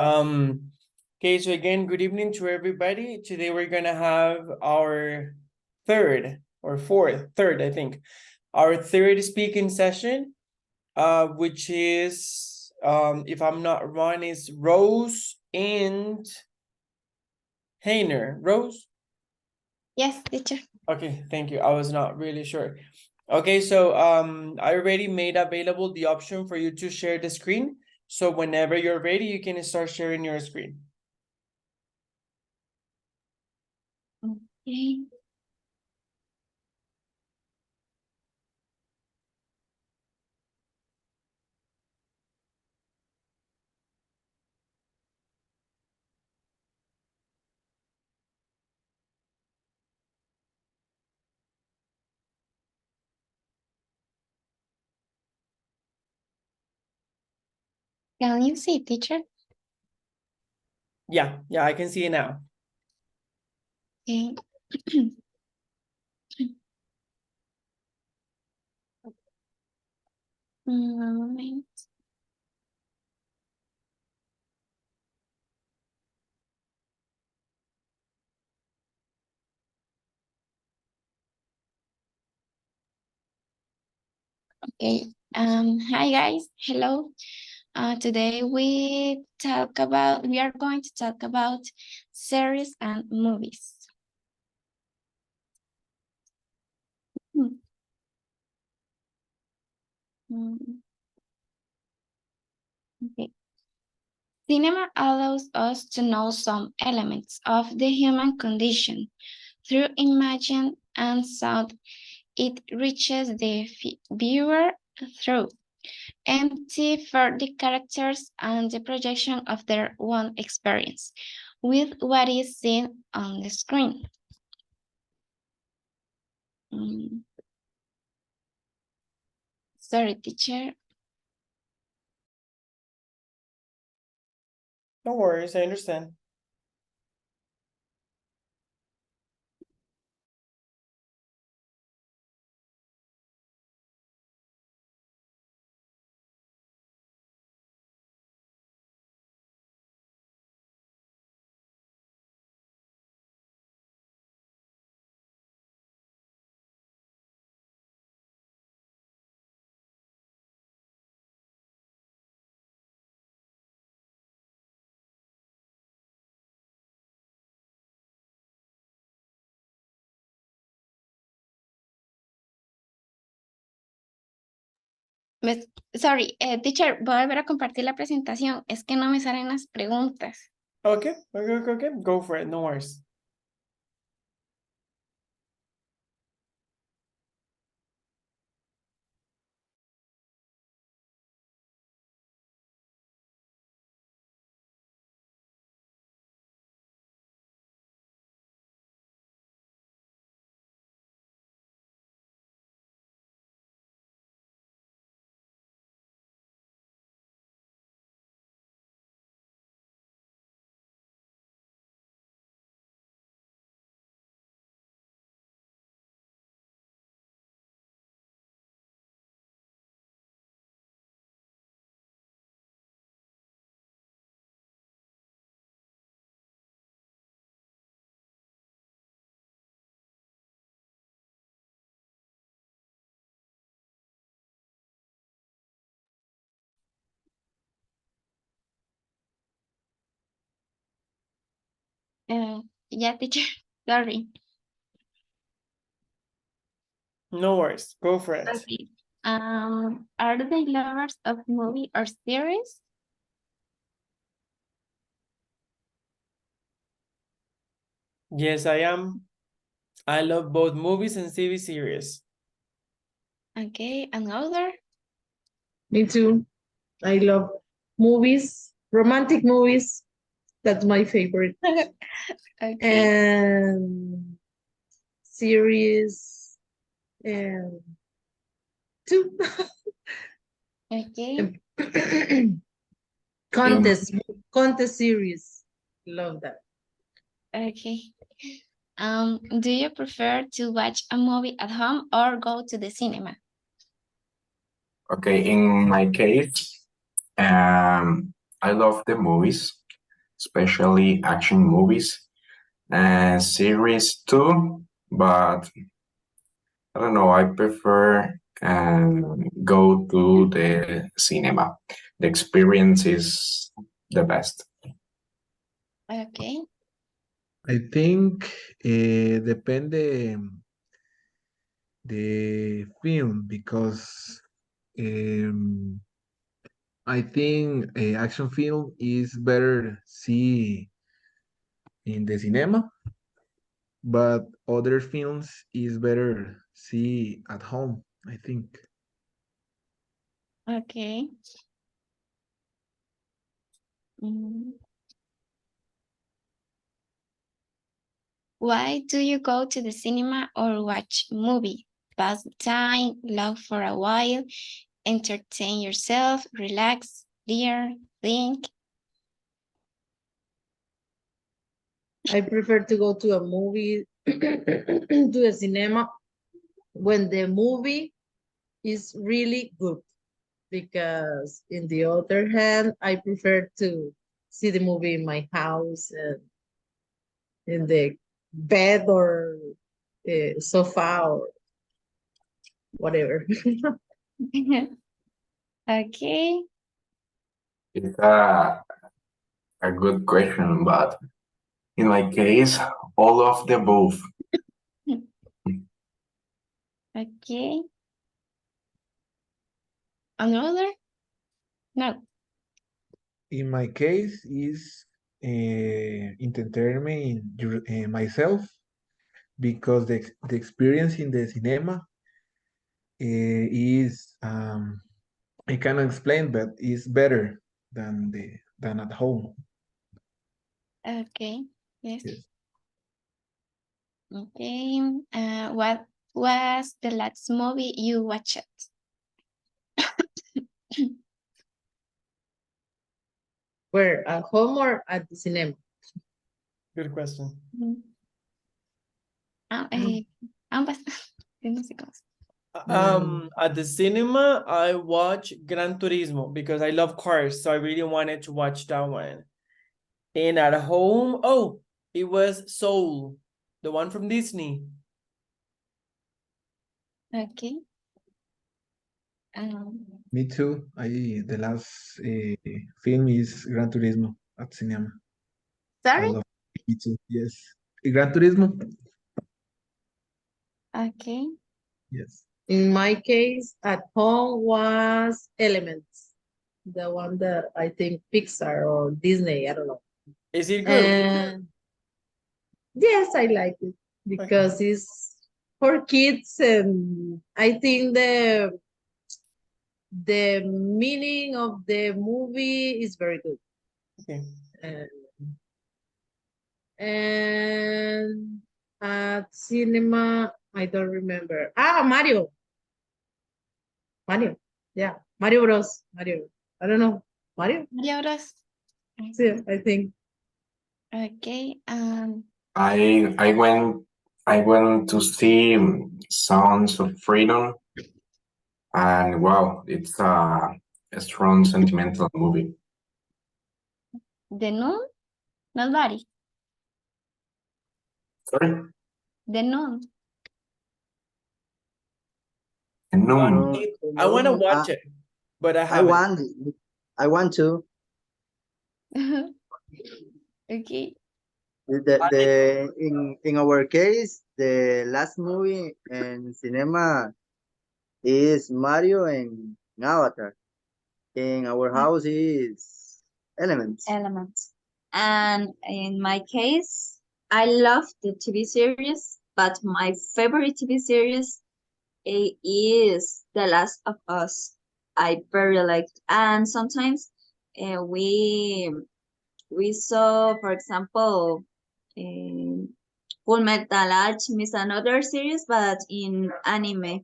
Okay, so again, good evening to everybody. Today we're gonna have our third, I think, our third speaking session, which is, if I'm not wrong, is Rose and Hainer. Rose? Yes, teacher. Okay, thank you. I was not really sure. Okay, so I already made available the option for you to share the screen. So whenever you're ready, you can start sharing your screen. Okay. Can you see, teacher? Yeah, I can see it now. Okay. Moment. Okay. Hi guys. Hello. Today we are going to talk about series and movies. Hmm. Okay. Cinema allows us to know some elements of the human condition through image and sound. It reaches the viewer through empathy for the characters and the projection of their own experience with what is seen on the screen. Sorry, teacher. No worries, I understand. Sorry, teacher, voy a volver a compartir la presentación. Es que no me salen las preguntas. Okay, go for it, no worries. Yeah, teacher, sorry. No worries, go for it. Okay. Are they lovers of movie or series? Yes, I am. I love both movies and TV series. Okay, another? Me too. I love movies, romantic movies. That's my favorite. Okay. And series and two. Okay. Contest series. Love that. Okay. Do you prefer to watch a movie at home or go to the cinema? Okay, in my case, I love the movies. especially action movies and series too. But I don't know, I prefer go to the cinema. The experience is the best. Okay. I think depende the film because um, I think action film is better see in the cinema, but other films is better see at home, I think. Okay. Mm. Why do you go to the cinema or watch movie? Pass the time, laugh for a while, entertain yourself, relax, learn, think. I prefer to go to a movie, to a cinema, when the movie is really good. Because in the other hand, I prefer to see the movie in my house and in the bed or sofa or whatever. Okay. It's a good question, but in my case, all of the above. Okay. Another? No. In my case, is entertainment myself because the experience in the cinema is I cannot explain, but it's better than at home. Okay. Yes. Yes. Okay. What was the last movie you watched? Where, at home or at the cinema? Good question. Ambas. No sé cómo se- At the cinema, I watch Gran Turismo because I love cars, so I really wanted to watch that one. And at home, oh, it was Soul, the one from Disney. Okay. Me too. The last film is Gran Turismo at cinema. I Sorry? love it too. Yes. Gran Turismo. Okay. Yes. In my case, at home was Elements, the one that I think Pixar or Disney, I don't know. Is it good? And yes, I like it because it's for kids, and I think the meaning of the movie is very good. Okay. And at cinema, I don't remember. Mario. Mario. Yeah. Mario Bros. Mario. I don't know. Mario? Mario Bros. Yeah, I think. Okay. I went to see Sounds of Freedom, and wow, it's a strong sentimental movie. The Nun? Nobody. Sorry, The Nun. Noon. I want to watch it, but I haven't. I want to. Okay. In our case, the last movie in cinema is Mario and Avatar. In our house is Elements. Elements. And in my case, I love the TV series, but my favorite TV series is The Last of Us. I very liked, and sometimes we saw, for example, Full Metal Alchemist, another series, but in anime.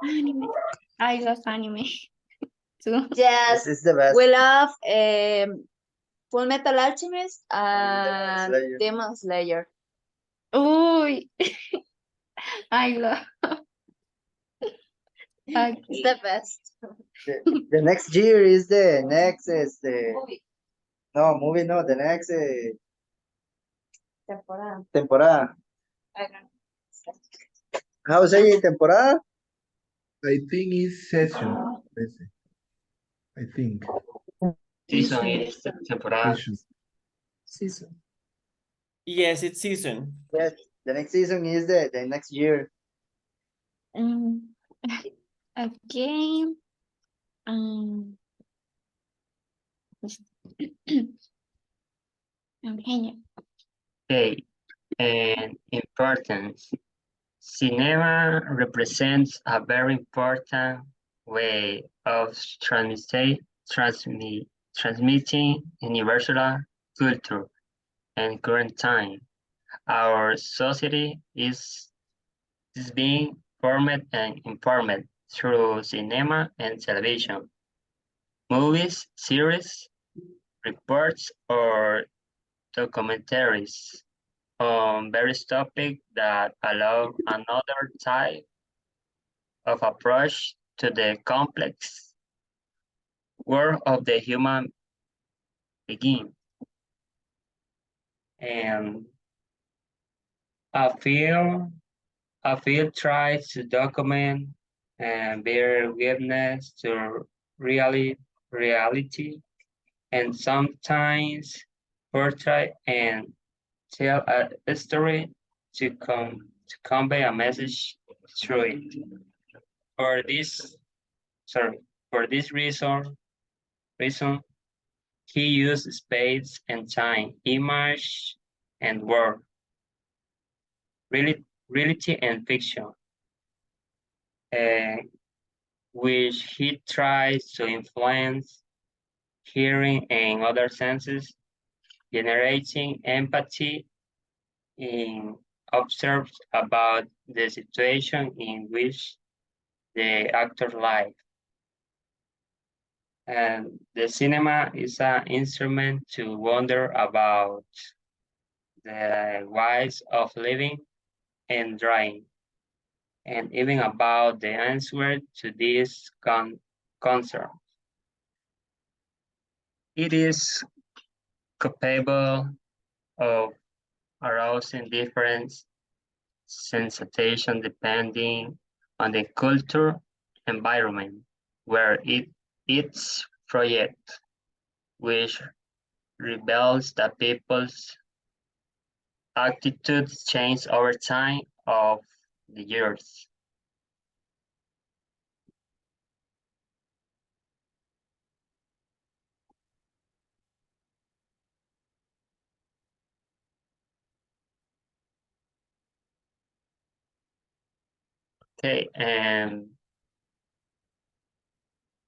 Anime. I love anime too. Yes, This is the best. we love Full Metal Alchemist and Slayer. Demon Slayer. Uy. I love. Okay. It's the best. The next year is the next is the No, movie, no, the next Temporada. temporada. I don't know. How say it, temporada? I think it's session. I think. Season is temporada. Session. Season. Yes, it's season. Yes, the next season is the next year. Okay. Okay. Okay, and importance. Cinema represents a very important way of transmitting universal culture and current time. Our society is being formed and informed through cinema and television, movies, series, reports, or documentaries on various topics that allow another type of approach to the complex world of the human being. And a film, a film tries to document and bear witness to reality, and sometimes portray and tell a story to convey a message through it. For this, for this reason, he used space and time, image and word, reality and fiction, uh, which he tries to influence hearing and other senses, generating empathy in observes about the situation in which the actor lives. And the cinema is an instrument to wonder about the ways of living and drawing, and even about the answer to this concern. It is capable of arousing different sensation depending on the culture environment where it's project, which reveals that people's attitudes change over time of the years. Okay, and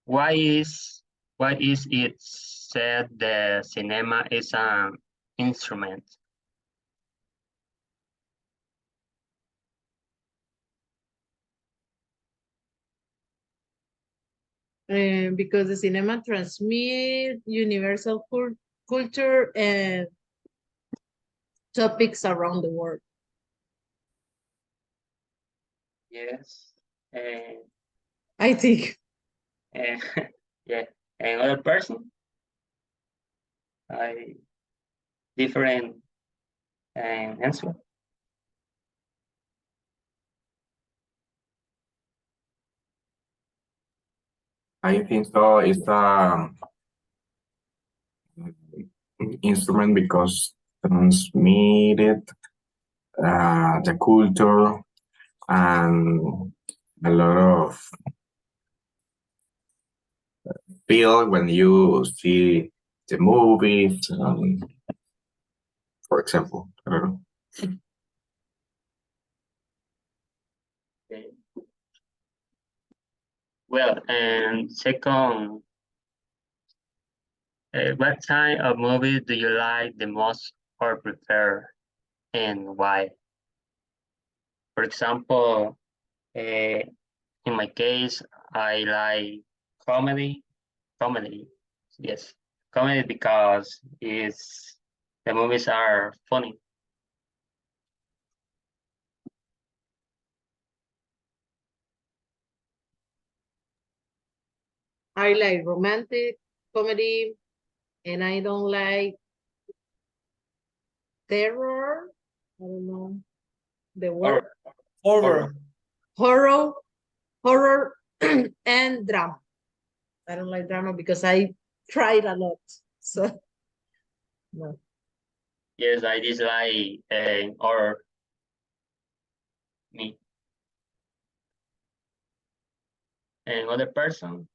why is it said the cinema is an instrument? Because the cinema transmit universal culture and topics around the world. Yes, and I think. and yeah, and other person, I different answer. I think so. It's a instrument because transmitted the culture and a lot of feel when you see the movies. For example, I don't know. Okay. Well, and second, what kind of movie do you like the most or prefer, and why? For example, in my case, I like comedy. Comedy, yes, comedy because the movies are funny. I like romantic comedy and I don't like terror. I don't know the word. Horror. Horror, and drama. I don't like drama because I tried a lot. So no. Yes, I dislike horror. Me. And other person?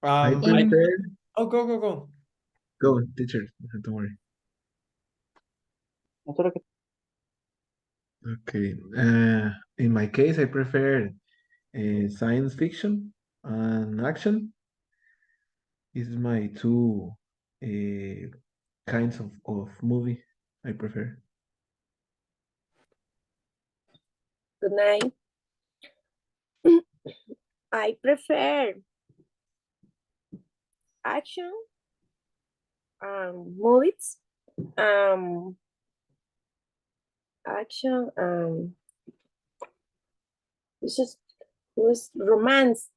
I Um, In- prefer. oh, go. Go, teacher. Don't worry. Okay. In my case, I prefer science fiction and action. Is my two kinds of movie I prefer. Good night. I prefer action movies. Action this is was romance,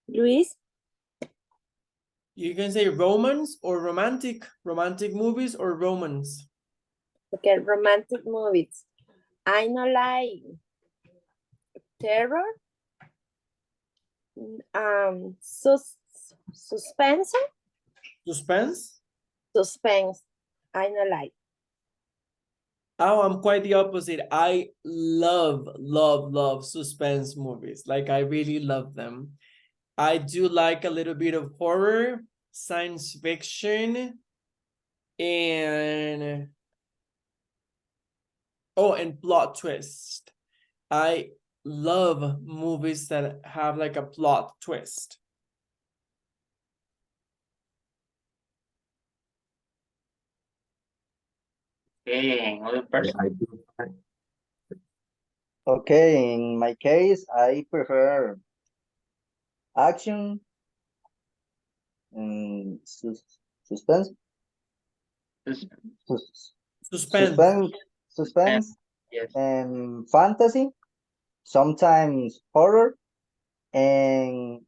Luis. You can say romance or romantic movies or romance. Okay, romantic movies. I not like terror. Suspense. Suspense. I not like. Oh, I'm quite the opposite. I love suspense movies. Like, I really love them. I do like a little bit of horror, science fiction, and plot twist. I love movies that have like a plot twist. Okay, other person? I prefer Okay, in my case, I prefer action and suspense. Sus- sus- Suspense. suspense Yes. and fantasy, sometimes horror, and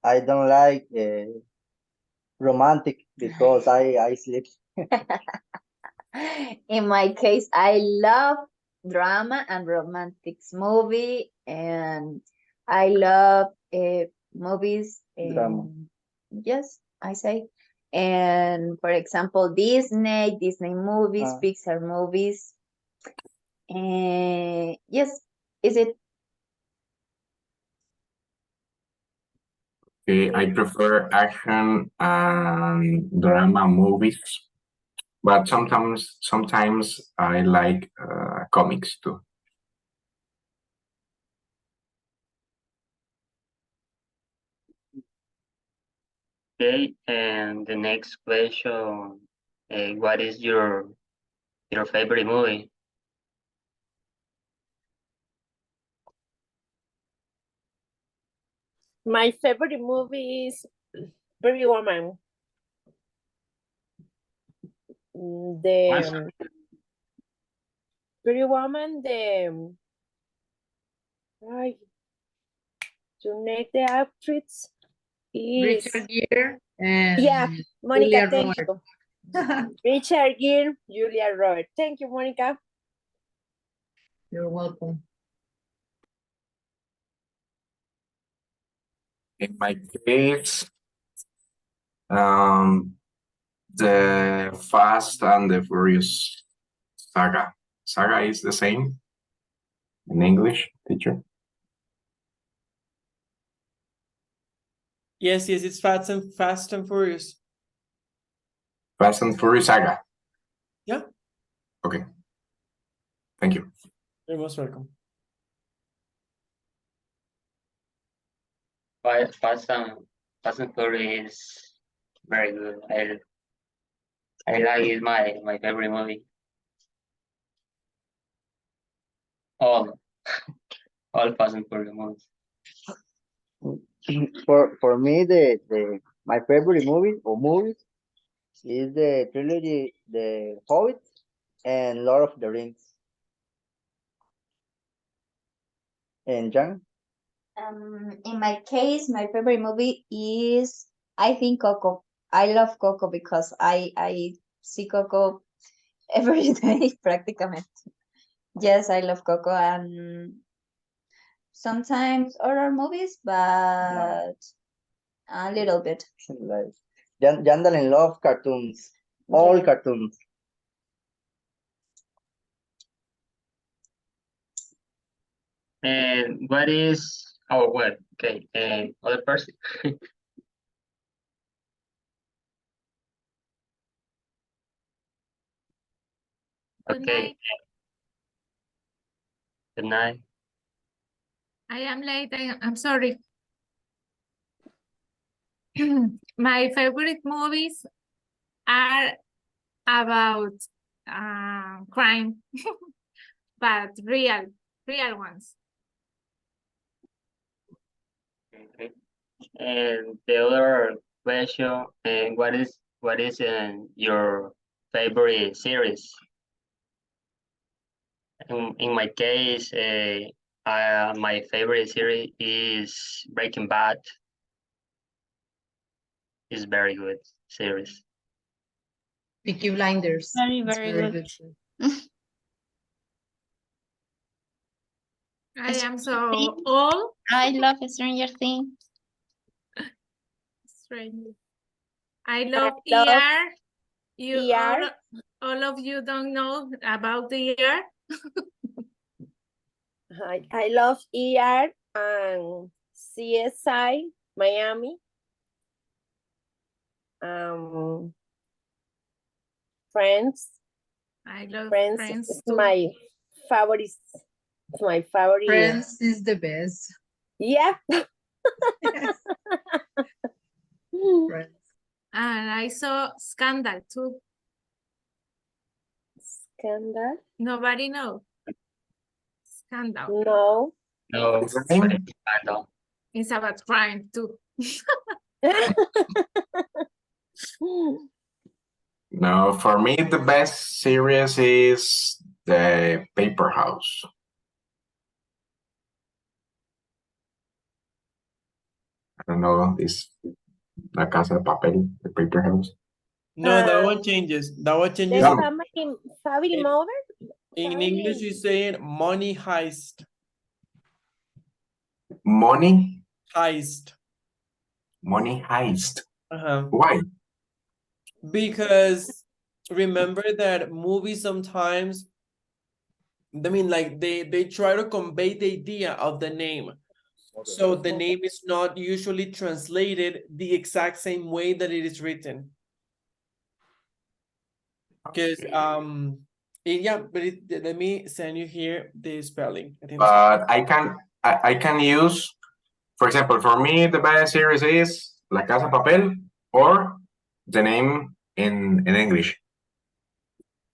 I don't like romantic because I sleep. In my case, I love drama and romantic movie, and I love movies. Drama. Yes, I say. And for example, Disney movies, Ah. Pixar movies. And yes, is it? okay, I prefer action and drama movies, but sometimes I like comics too. Okay, and the next question, what is your favorite movie? My favorite movie is Pretty Woman. The Pretty Woman, ay, to make the actress is Richard Gere and yeah, Monica. Julia Thank Roberts. you. Richard Gere, Julia Roberts. Thank you, Monica. You're welcome. In my case, the Fast and the Furious saga. Saga is the same in English, teacher. Yes, it's Fast and Furious. Fast and Furious saga. Yeah. Okay. Thank you. You're most welcome. Fast and Furious is very good. I like it. My favorite movie. All Fast and Furious movies. For me, the my favorite movie or movies is the trilogy The Hobbit and Lord of the Rings. And Jan? In my case, my favorite movie is I think Coco. I love Coco because I see Coco every day practicamente. Yes, I love Coco and sometimes horror movies, but a little bit. Like, Yandalin love cartoons, all Yeah. cartoons. And what is our word? Okay, and other person. Good Okay, night. good night. I am late. I'm sorry. My favorite movies are about crime, but real ones. Okay. And the other question, and what is your favorite series? In my case, my favorite series is Breaking Bad. It's very good series. Peaky Blinders. Very, It's very very good. too. I am so Things. old. I love Stranger Things. Strange. I love love ER. You ER. all of you don't know about the ER. I love ER and CSI Miami. Friends. I love Friends Friends is too. my favorite. My favorite. Friends is the best. Yeah. Yes, Friends. And I saw Scandal too. Scandal. Nobody know. Scandal. No. No, What's the name? Scandal. It's about crime too. No, for me, the best series is The Paper House. I don't know, this La Casa de Papel, The Paper House. No, that one changes. That one changes. The No. family mother. In English, you say it money heist. Money Heist. heist. Uh-huh. Why? Because remember that movies sometimes, I mean, like they try to convey the idea of the name. So the name is not usually translated the exact same way that it is written. Because yeah, but let me send you here the spelling. I think that's But I can use, for example, for me the best series is La Casa de Papel or the name in English.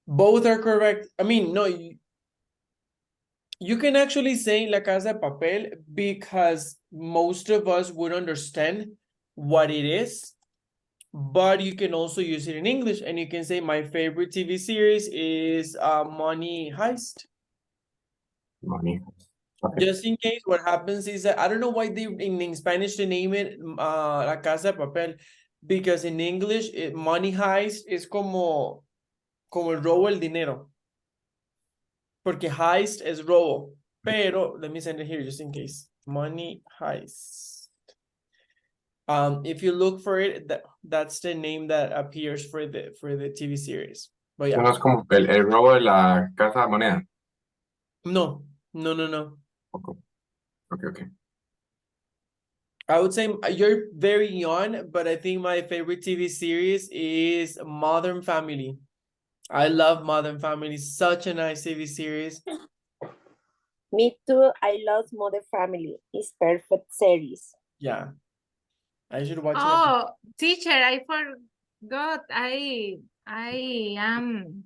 both are correct. I mean, no, you can actually say La Casa de Papel because most of us would understand what it is, but you can also use it in English and you can say my favorite TV series is Money Heist. Money. Okay. Just in case, what happens is that I don't know why they in Spanish they name it La Casa de Papel, because in English Money Heist is como el robo del dinero. Porque heist es robo. Pero let me send it here just in case. Money heist. If you look for it, that's the name that appears for the TV series. But yeah. No es como el robo de la Casa de Moneda. No. Okay. I would say you're very young, but I think my favorite TV series is Modern Family. I love Modern Family. Such a nice TV series. Me too. I love Mother Family. It's perfect series. Yeah. I should watch it. Oh, teacher, I forgot. I am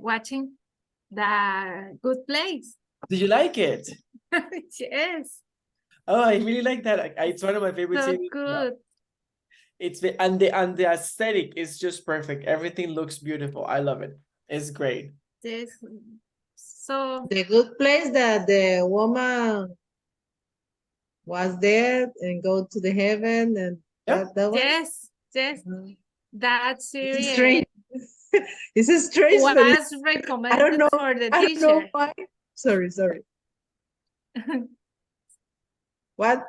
watching The Good Place. Did you like it? Yes. Oh, I really like that. It's one of my favorite So series. good. It's and the aesthetic is just perfect. Everything looks beautiful. I love it. It's great. Yes. So The Good Place that the woman was there and go to the heaven and Yeah. that one? Yes, yes. Mhm. That It's series strange. It's strange, but was I don't recommended know. for the I don't know teacher. why. Sorry. What?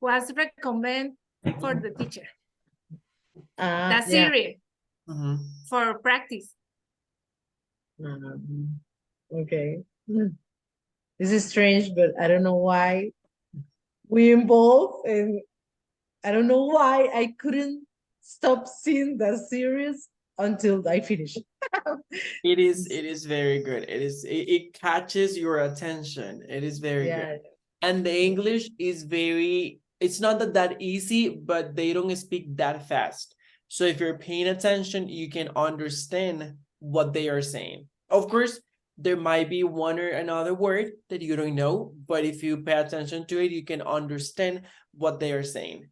Was recommended for the teacher. Yeah. That series Mhm. for practice. Okay. This is strange, but I don't know why we involved, and I don't know why I couldn't stop seeing that series until I finished. It is very good. It catches your attention. It is very good. Yeah. And the English is it's not that easy, but they don't speak that fast. So if you're paying attention, you can understand what they are saying. Of course, there might be one or another word that you don't know, but if you pay attention to it, you can understand what they are saying.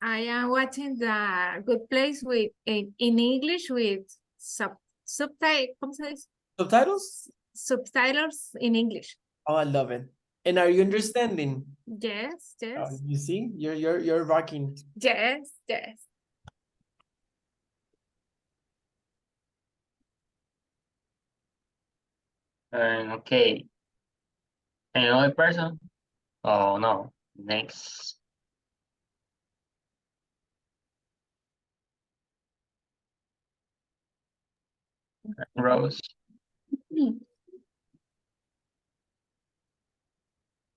I am watching the Good Place with in English with subtitles Subtitles? subtitles in English. Oh, I love it. And are you understanding? Yes, yes, You see, you're rocking. yes, yes. Okay. Another person? Oh no. Next. Rose.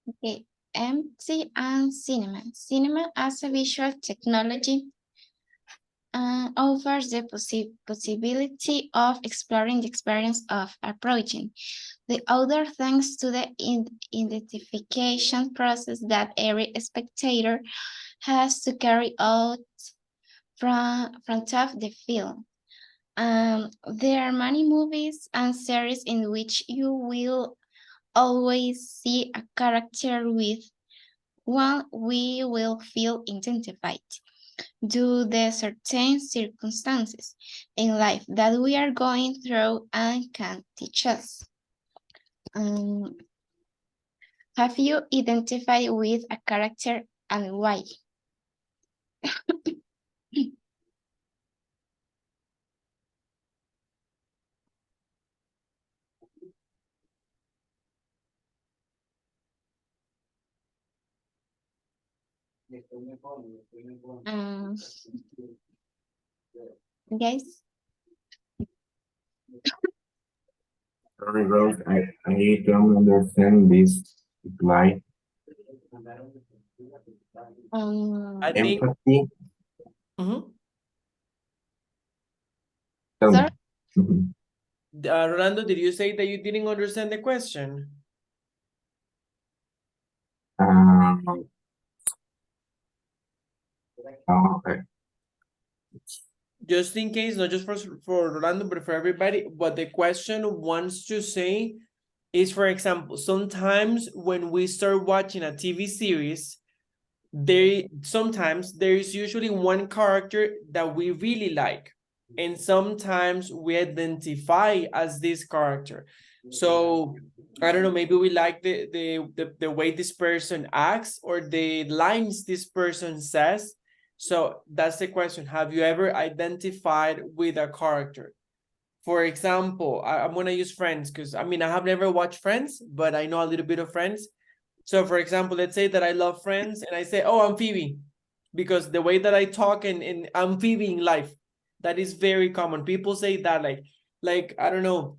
Okay, empty and cinema. Cinema as a visual technology offers the possibility of exploring the experience of approaching the other thanks to the identification process that every spectator has to carry out front of the film. There are many movies and series in which you will always see a character with one we will feel identified due to certain circumstances in life that we are going through and can teach us. Have you identified with a character and why? Guys? Sorry, Rose, I don't understand this reply. I think. Empathy. Mhm. Tell me. Sorry? Mhm. Rolando, did you say that you didn't understand the question? Okay. Just in case, not just for Rolando, but for everybody, what the question wants to say is, for example, sometimes when we start watching a TV series, sometimes there is usually one character that we really like, and sometimes we identify as this character. So I don't know, maybe we like the way this person acts or the lines this person says. So that's the question. Have you ever identified with a character? For example, I'm gonna use Friends because I mean I have never watched Friends, but I know a little bit of Friends. So for example, let's say that I love Friends and I say, oh, I'm Phoebe, because the way that I talk in I'm Phoebe in life, that is very common. People say that like I don't know,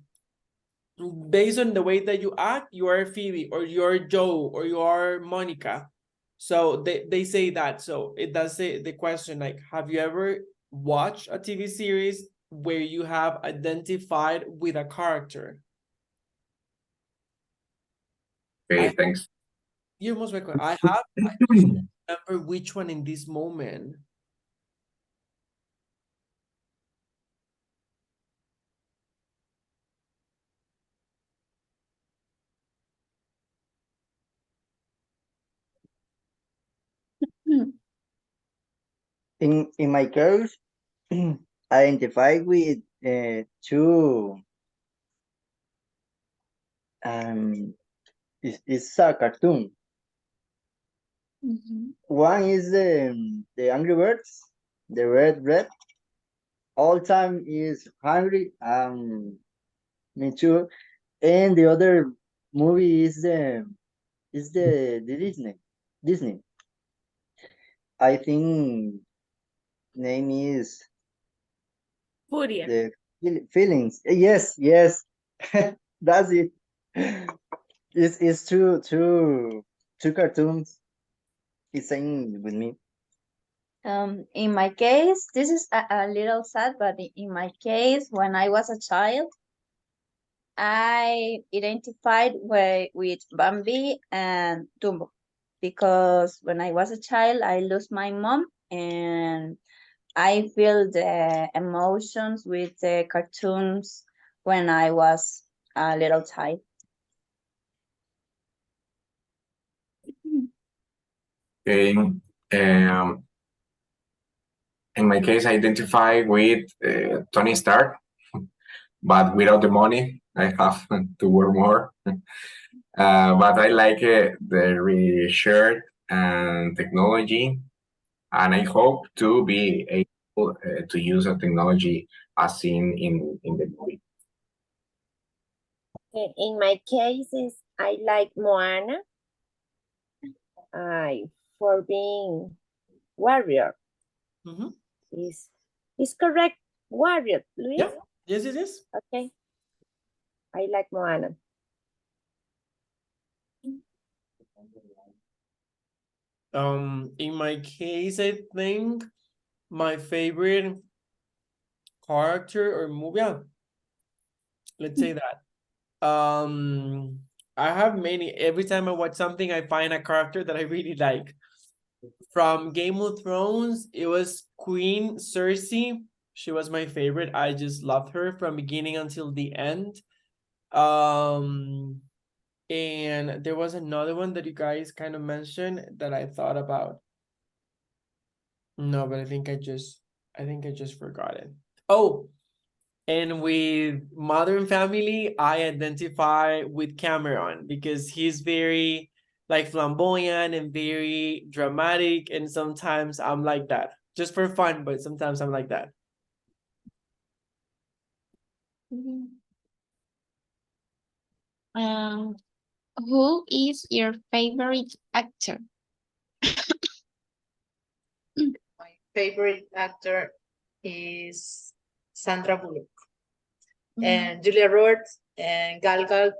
based on the way that you act, you are Phoebe or you're Joe or you are Monica. So they say that. So it does say the question like, have you ever watched a TV series where you have identified with a character? Okay, thanks. You're most welcome. I just don't remember which one in this moment. In my case, I identify with two It's a cartoon. Mhm. One is the Angry Birds, the red. All time is hungry. Me too. And the other movie is the Disney. I think name is Furia. the feelings. Yes, that's it. It's two cartoons. It's saying with me. In my case, this is a little sad, but in my case, when I was a child, I identified with Bambi and Dumbo because when I was a child, I lost my mom and I feel the emotions with the cartoons when I was a little child. Okay. In my case, I identify with Tony Stark, but without the money, I have to work more. But I like the research and technology, and I hope to be able to use a technology as seen in the movie. In my cases, I like Moana. For being warrior. Mhm. Is correct warrior, Luis? Yeah. Yes, it is. Okay. I like Moana. In my case, I think my favorite character or movie, yeah, let's say that. I have many. Every time I watch something, I find a character that I really like. From Game of Thrones, it was Queen Cersei. She was my favorite. I just loved her from beginning until the end. And there was another one that you guys kind of mentioned that I thought about. No, but I think I just forgot it. Oh, and with Modern Family, I identify with Cameron because he's very like flamboyant and very dramatic, and sometimes I'm like that. Just for fun, but sometimes I'm like that. Who is your favorite actor? My favorite actor is Sandra Bullock and Julia Roberts and Gadot,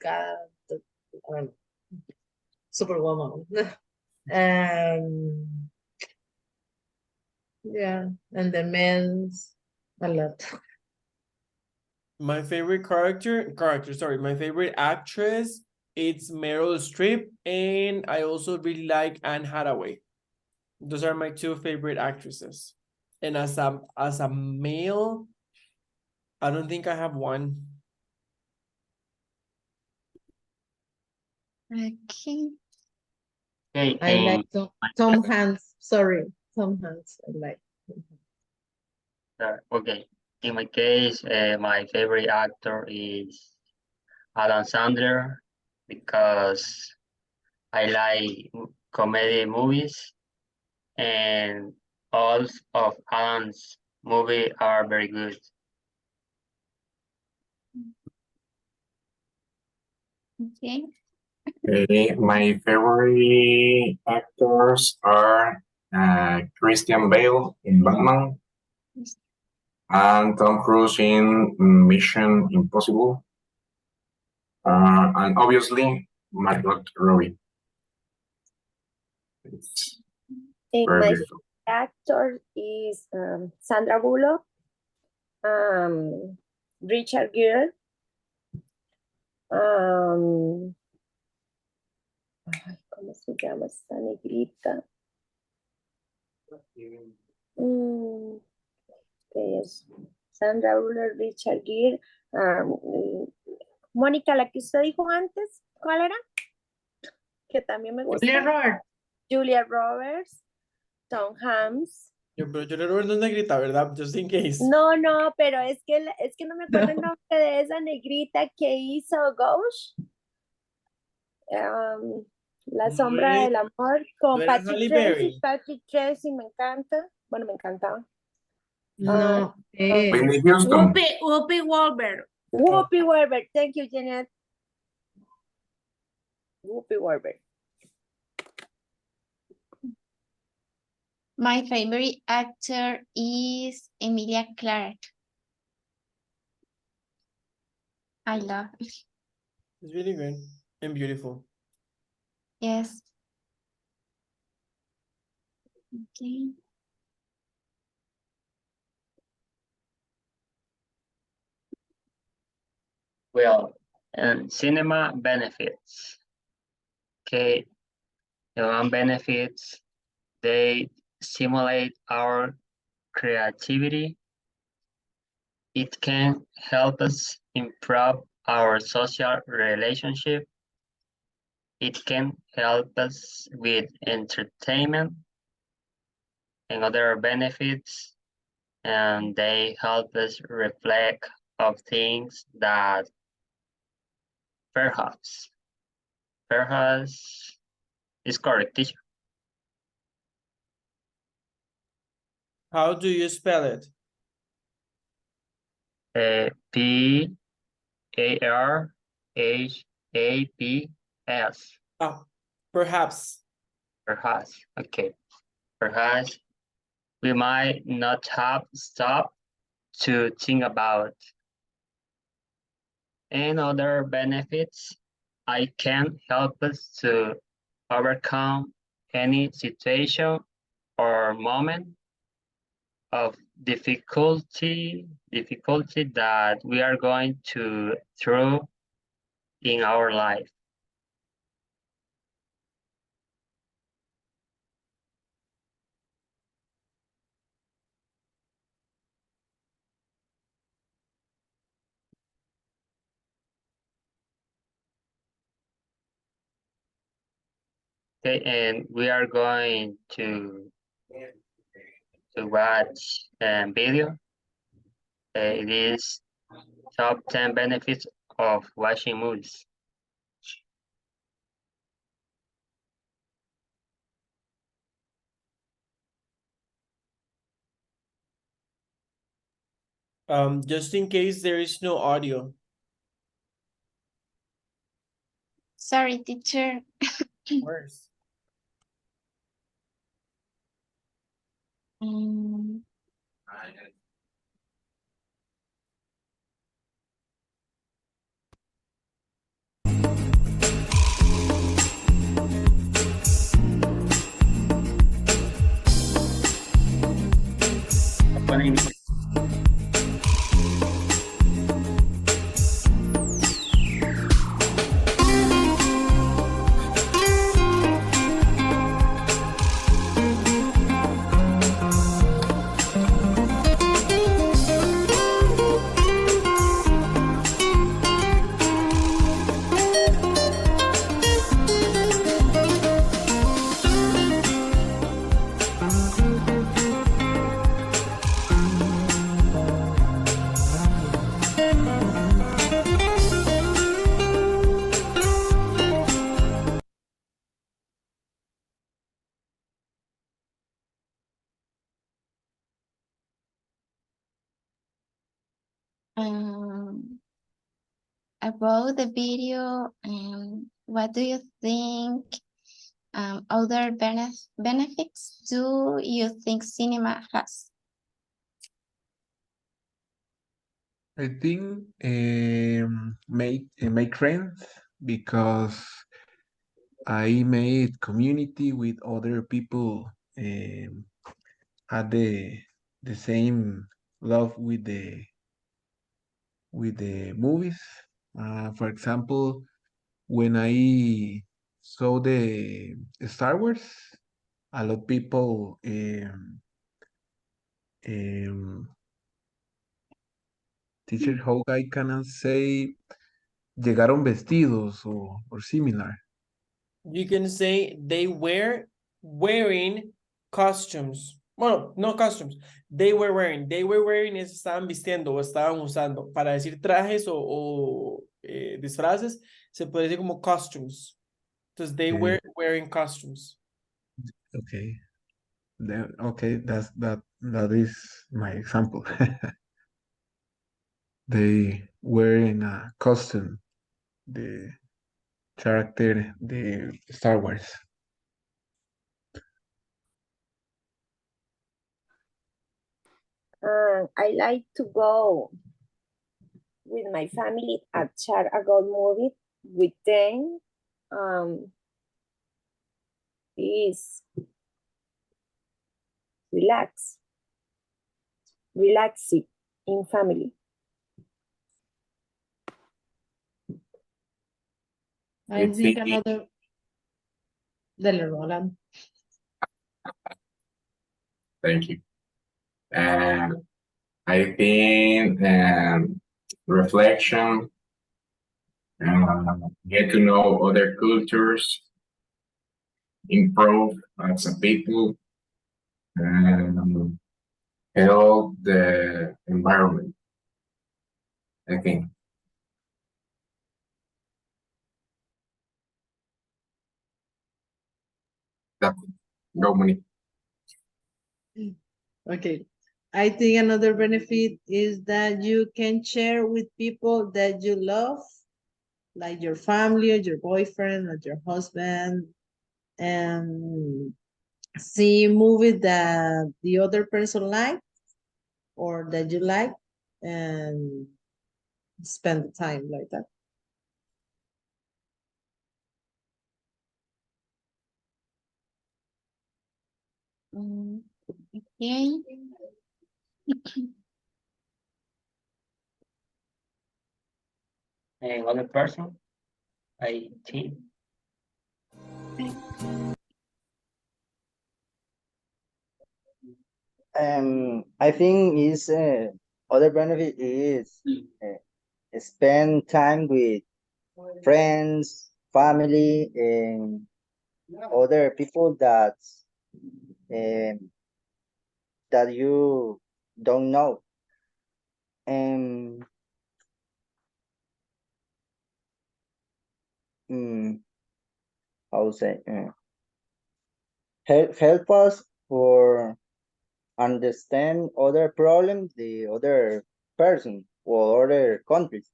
I don't know, Superwoman. Yeah, and the men's a lot. My favorite my favorite actress, it's Meryl Streep, and I also really like Anne Hathaway. Those are my two favorite actresses. And as a male, I don't think I have one. Okay. Okay, I like Tom Hanks. Sorry, Tom Hanks. I like. okay. In my case, my favorite actor is Adam Sandler because I like comedy movies and all of Adam's movies are very good. Okay. My favorite actors are Christian Bale in Batman and Tom Cruise in Mission Impossible, and obviously Margot Robbie. It's very My beautiful. actor is Sandra Bullock, Richard Gere, ¿cómo se llama esta negrita? Que es Sandra Bullock, Richard Gere, Mónica, la que usted dijo antes, ¿cuál era? Que también me gusta. Julia Roberts. Julia Roberts, Tom Hanks, Pero yo le robo una negrita, ¿verdad? Just in case. No, no, pero es que no me acuerdo el nombre de esa negrita que hizo Ghost. La sombra del amor con no era Halle Berry. Patrick Tracy me encanta. Bueno, me encantaba. No, Whitney Houston. Whoopi Goldberg. Whoopi Goldberg. Thank you, Jeanette. Whoopi Goldberg. My favorite actor is Emilia Clarke. I love it. It's really good and beautiful. Yes. Okay. Well, and cinema benefits. Okay, the one benefits, they stimulate our creativity. It can help us improve our social relationship. It can help us with entertainment and other benefits, and they help us reflect of things that perhaps is correct, teacher. How do you spell it? P-A-R-H-A-P-S. Oh, perhaps. Perhaps, okay. Perhaps we might not have stopped to think about. And other benefits, I can help us to overcome any situation or moment of difficulty that we are going to through in our life. Okay, and we are going to watch a video. It is top 10 benefits of watching movies. Just in case there is no audio. Sorry, teacher. Worse. Mm, about the video, what do you think? Other benefits do you think cinema has? I think make friends because I made community with other people had the same love with the movies. For example, when I saw the Star Wars, a lot of people teacher, how I can say llegaron vestidos or similar. You can say they were wearing costumes. Bueno, no costumes. They were wearing. They were wearing es estaban vistiendo o estaban usando. Para decir trajes o disfraces, se puede decir como costumes. Entonces, they were wearing costumes. Okay. Okay, that is my example. They were in a costume, the character, the Star Wars. I like to go with my family and share a good movie with them. Is relaxing in family. I It's think the- another. Dele, Roland. Thank you. I think reflection, get to know other cultures, improve as a people, and help the environment. I think. That's go money. Okay. I think another benefit is that you can share with people that you love, like your family or your boyfriend or your husband, and see movies that the other person like or that you like, and spend the time like that. Okay. And other person, I think. I think is other benefit is spend time with friends, family, and other people um, that you don't know. And how to say help us for understand other problems, the other person or other countries.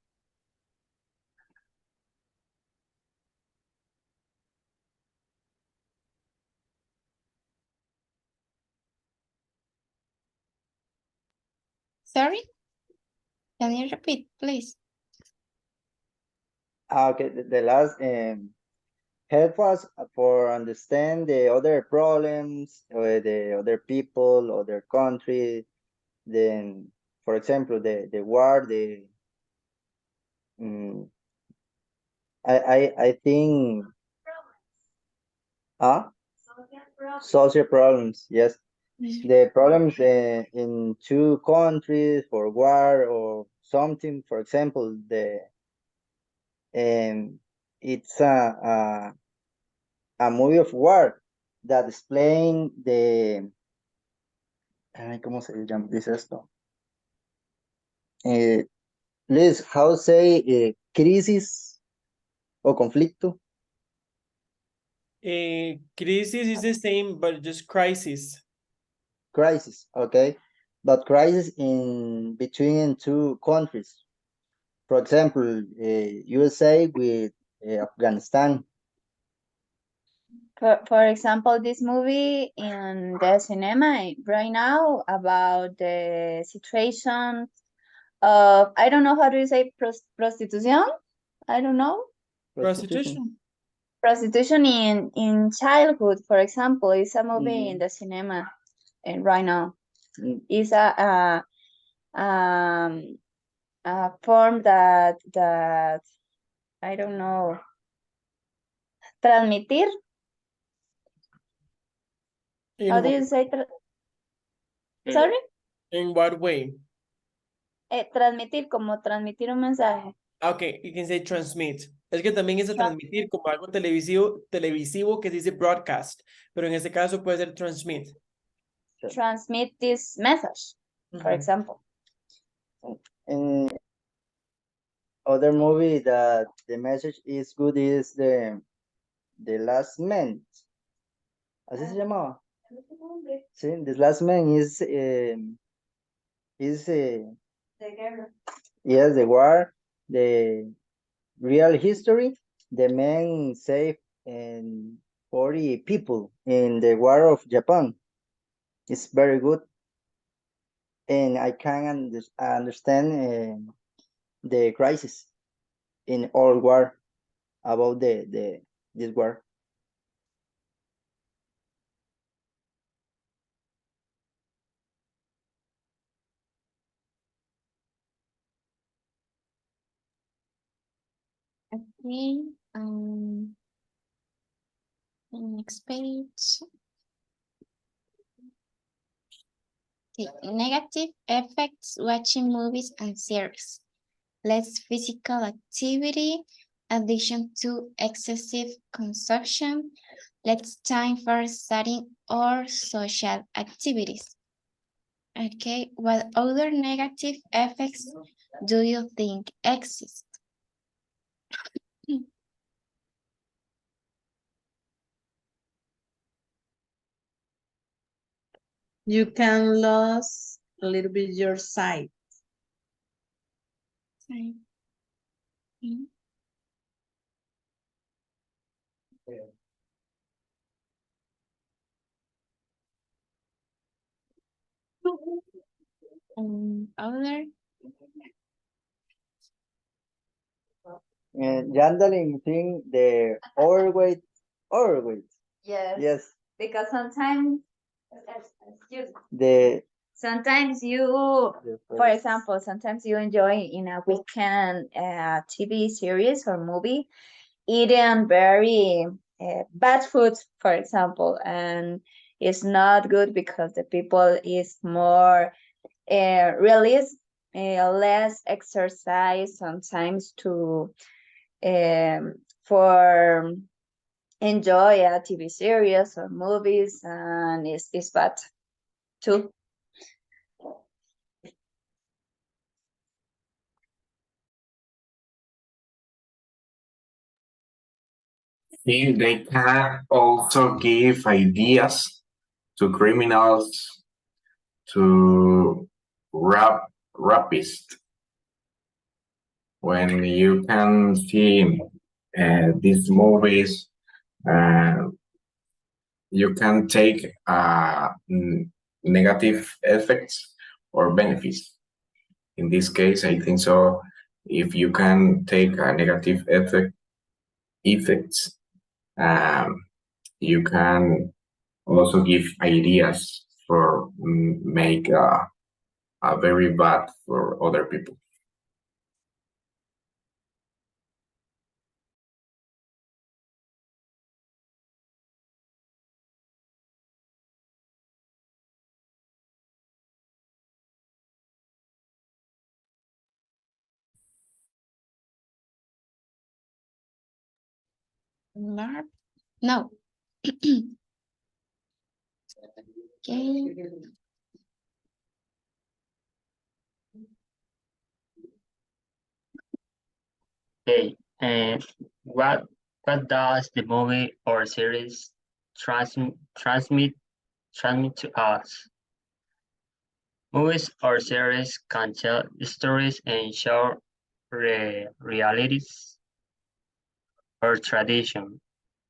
Sorry? Can you repeat, please? Okay, the last help us for understand the other problems or the other people, other country. Then, for example, the war, the I think social problems, yes. The problems in two countries for war or something. For example, it's a movie of war that explain the ¿cómo se llama? Dice esto. Liz, how say crisis o conflicto? Crisis is the same, but just crisis. Crisis, okay. But crisis in between two countries. For example, USA with Afghanistan. For example, this movie in the cinema right now about the situation of, I don't know how do you say prostitution? I don't know. Prostitution. Prostitution in childhood, for example, is a movie in the cinema and right now. It's a form that I don't know, transmitir. How do you say? Sorry? In what way? Transmitir, como transmitir un mensaje. Okay, you can say transmit. Es que también es a transmitir como algo televisivo que se dice broadcast, pero en este caso puede ser transmit. transmit this message, for example. And other movie that the message is good is the Last Man. ¿Así se llamaba? Sí, The Last Man is yes, the war, the real history. The man saved 40 people in the war of Japan. It's very good, and I can understand the crisis in all war about this war. Okay, next page. Okay, negative effects watching movies and series. Less physical activity, addiction to excessive consumption, less time for studying or social activities. Okay, what other negative effects do you think exist? You can lose a little bit your sight. Sorry. Mm. Other? Jandaling think the overweight. Yes. Because sometimes The sometimes you, for example, sometimes you enjoy in a weekend TV series or movie eating very bad food, for example, and it's not good because the people is more release less exercise sometimes to for enjoy a TV series or movies, and it's bad too. They can also give ideas to criminals, to rapists. When you can see these movies, you can take negative effects or benefits. In this case, I think so. If you can take a negative effects, you can also give ideas for make a very bad for other people. LARP? No. Okay. Okay, and what does the movie or series transmit to us? Movies or series can tell stories and show realities or tradition.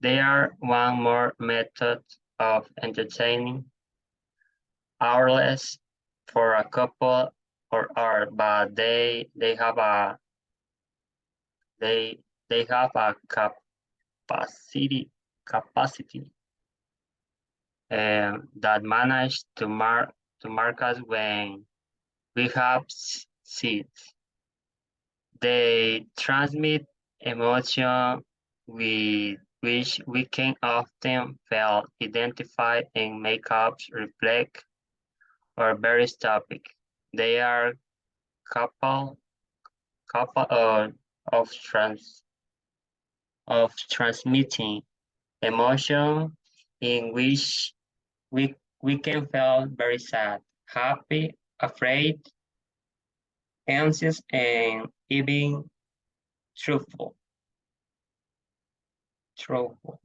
They are one more method of entertaining, hourless for a couple or hour, but they have a capacity that manage to mark us when we have seats. They transmit emotion with which we can often feel identified and make up reflect or various topic. They are couple of transmitting emotion in which we we can feel very sad, happy, afraid, anxious, and even truthful. Truthful.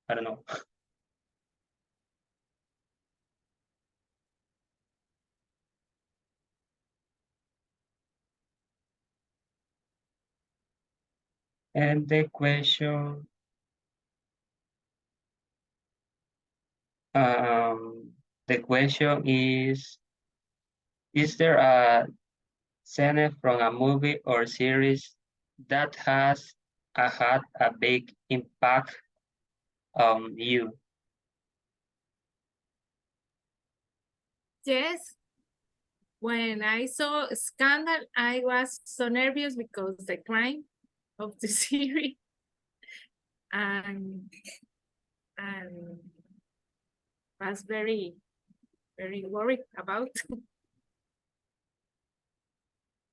I don't know. And the question, is there a scene from a movie or series that has had a big impact on you? Yes, when I saw Scandal, I was so nervous because the crime of the series and was very worried about.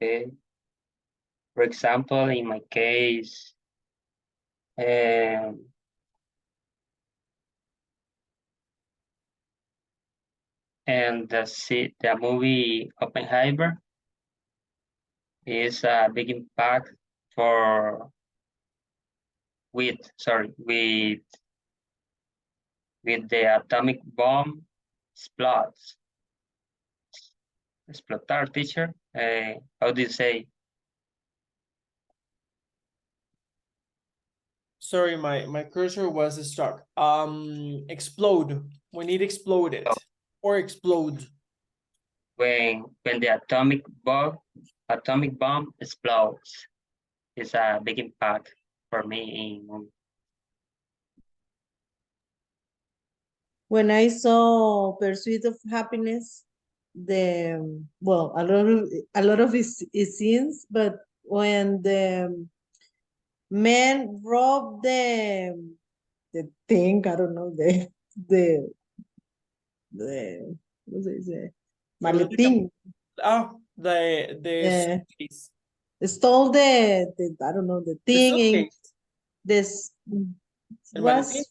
Okay. For example, in my case, um, and the movie Oppenheimer is a big impact for with the atomic bomb explodes. Explotar, teacher. How do you say? Sorry, my cursor was stuck. Explode when it exploded or explode. When the atomic bomb explodes, it's a big impact for me in When I saw Pursuit of Happiness, well, a lot of his scenes, but when the man robbed the thing, I don't know, the what is it? It was like Maletín. the suitcase. Stole the I don't know, the The thing in suitcase. this El maletín.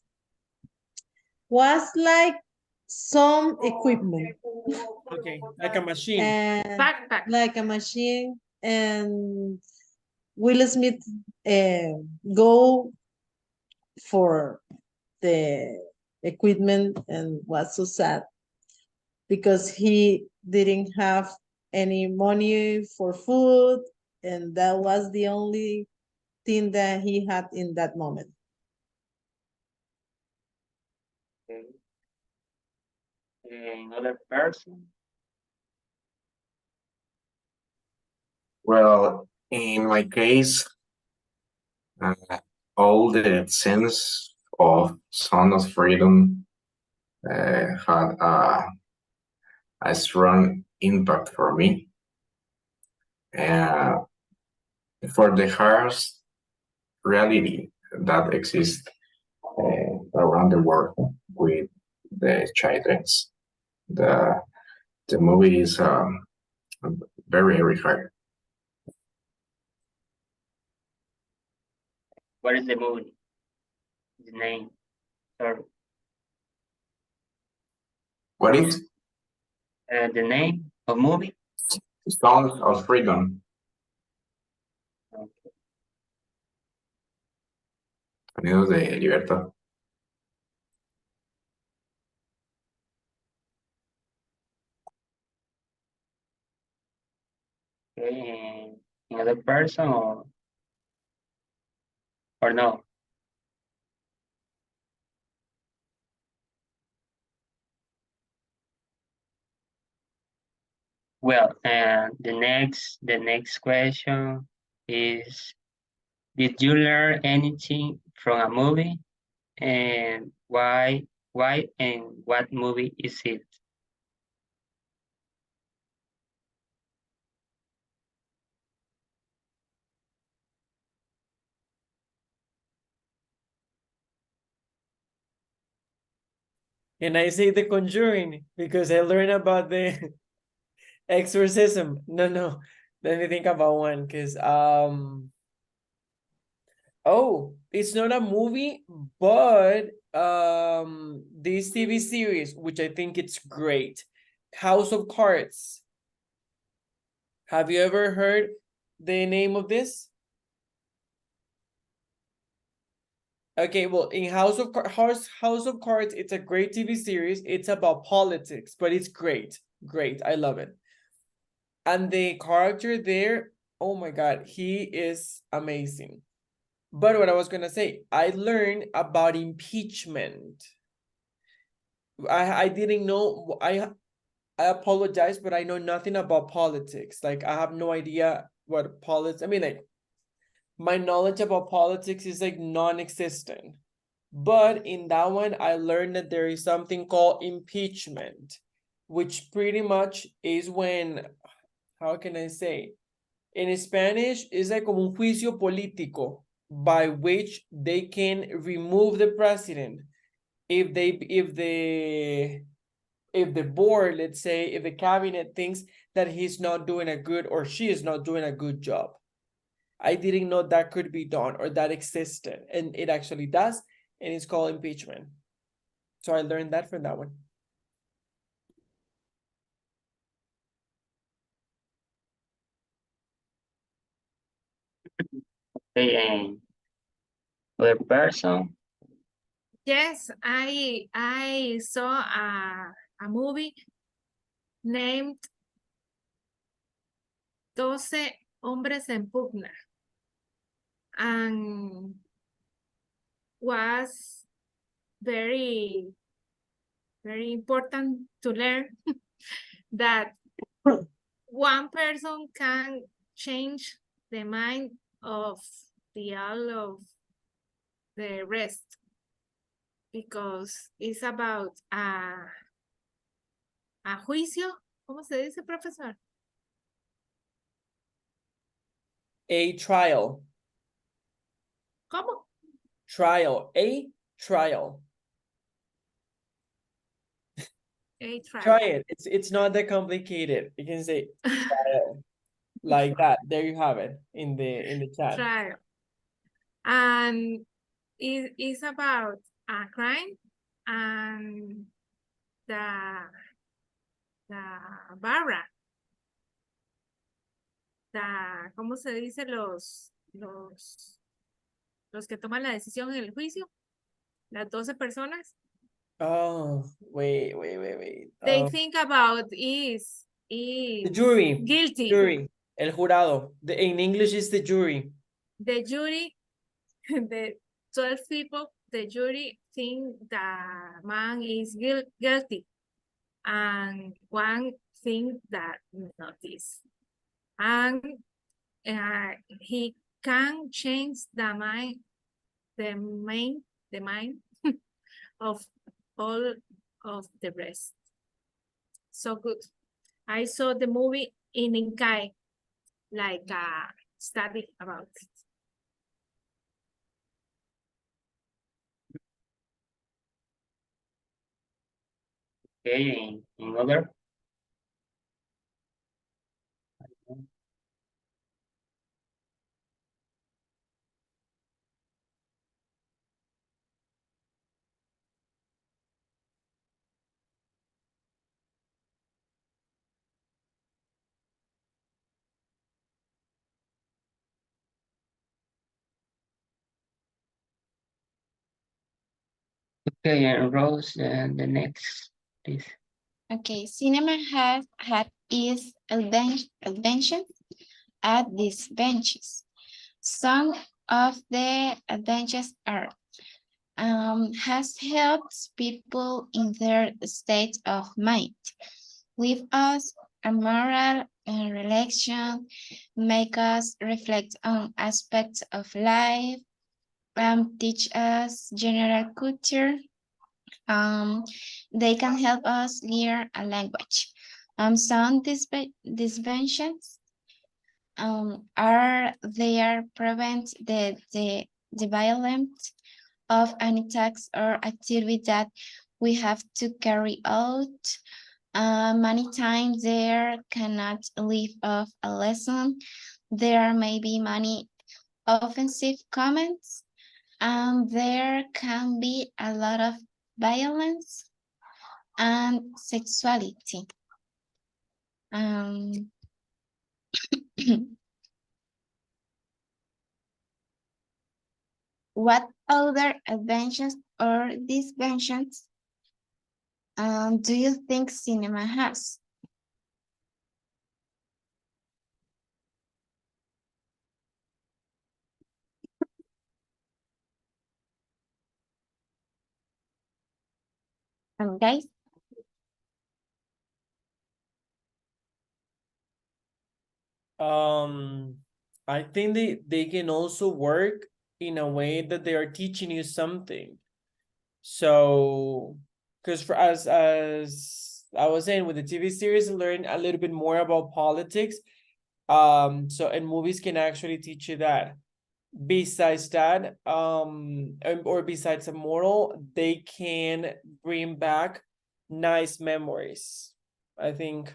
was like some equipment. Okay, like a machine. And Backpack. like a machine, and Will Smith go for the equipment and was so sad because he didn't have any money for food, and that was the only thing that he had in that moment. another person. Well, in my case, all the sense of Sound of Freedom had a strong impact for me. For the harsh reality that exists around the world with the childrens, the movie is very, very hard. What is the movie? The name? Sorry. What is The name of movie? Sound of Freedom? Okay. Sonidos de libertad. Okay. Another person or no? Well, and the next question is, did you learn anything from a movie, and why and what movie is it? And I say The Conjuring because I learned about the exorcism. No. Let me think about one because oh, it's not a movie, but this TV series, which I think it's great, House of Cards. Have you ever heard the name of this? Okay, well, in House of Cards, it's a great TV series. It's about politics, but it's great. Great. I love it. And the character there, oh my God, he is amazing. But what I was gonna say, I learned about impeachment. I didn't know, I apologize, but I know nothing about politics. Like, I have no idea what politics, I mean, like, my knowledge about politics is like non-existent. But in that one, I learned that there is something called impeachment, which pretty much is when, how can I say? In Spanish, it's like como un juicio político by which they can remove the president if the board, let's say, if the cabinet thinks that he's not doing a good or she is not doing a good job. I didn't know that could be done or that existed, and it actually does, and it's called impeachment. So I learned that from that one. Okay, and other person. Yes, I saw a movie named 12 Hombres en Pugna, and was very, very important to learn that one person can change the mind of the all of the rest, because it's about a juicio. ¿Cómo se dice, profesor? A trial. ¿Cómo? Trial. A trial. A trial. Try it. It's not that complicated. You can say trial like that. There you have it in the chat. Trial. And it is about a crime, and the barra, ¿cómo se dice? Los que toman la decisión en el juicio, las 12 personas, Oh, wait. they think about is the jury. guilty. Jury. El jurado. In English is the jury. The jury, the 12 people, the jury think the man is guilty, and one think that not is. And he can change the mind of all of the rest. So good. I saw the movie in Inkai, like a study about it. Okay, in other. Okay, and Rose, the next, please. Okay, cinema has had its inventions at these benches. Some of the advantages are has helped people in their state of mind, leave us a moral reflection, make us reflect on aspects of life, teach us general culture. They can help us learn a language. Some dimensions are there prevent the violence of any task or activity that we have to carry out. Many times there cannot leave off a lesson. There may be many offensive comments. and there can be a lot of violence and sexuality. What other advantages or disadvantages do you think cinema has? Guys? I think they can also work in a way that they are teaching you something. So, because for as I was saying with the TV series, learn a little bit more about politics. So and movies can actually teach you that. Besides that, or besides a moral, they can bring back nice memories, I think.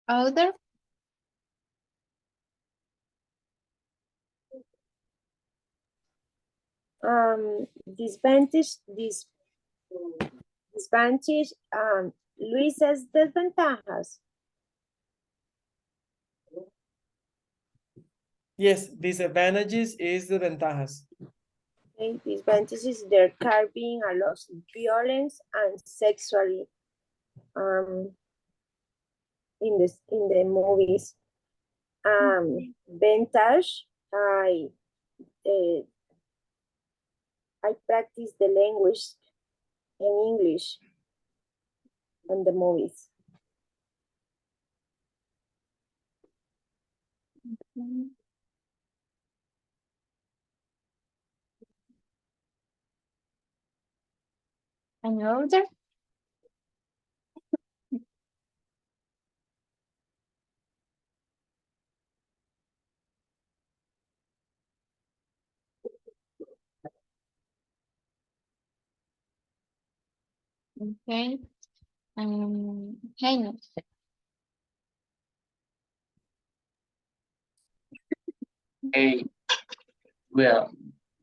Other? Disadvantage, Luis's desventajas. Yes, disadvantages is the ventajas. Okay, disadvantages, there can be a lot of violence and sexually in the movies. Vantage, I practice the language in English in the movies. Any other? Okay. Hey, Hey, well,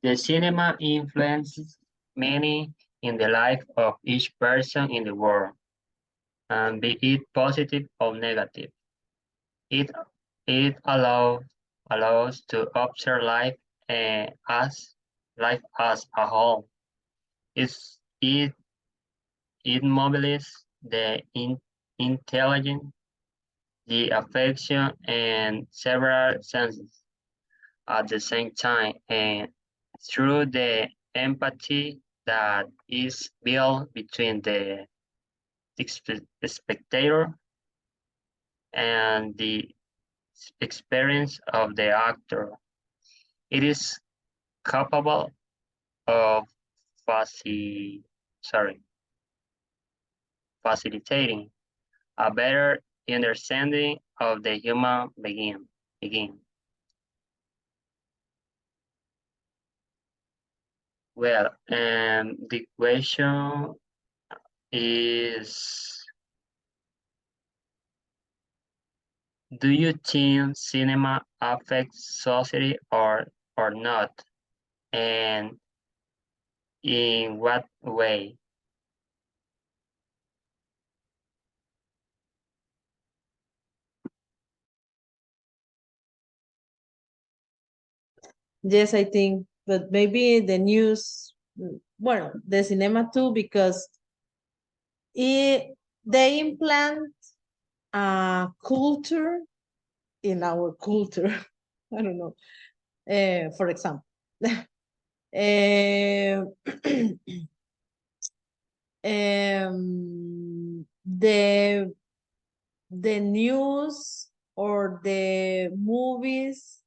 the cinema influences many in the life of each person in the world, and be it positive or negative. It it allows to observe life as a whole. It mobilizes the intelligence, the affection, and several senses at the same time, and through the empathy that is built between the spectator and the experience of the actor. It is capable of facilitating a better understanding of the human being. Well, the question is, do you think cinema affects society or not? And in what way? Yes, I think, but maybe the news, well, the cinema too, because they implant a culture in our culture. I don't know. For example, the news or the movies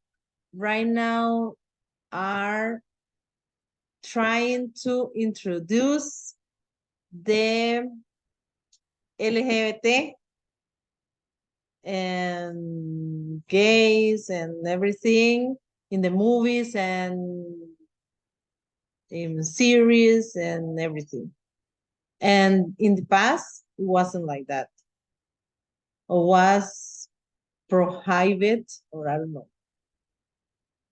right now are trying to introduce the LGBT and gays and everything in the movies and in series and everything. And in the past, it wasn't like that. Or was prohibited, or I don't know.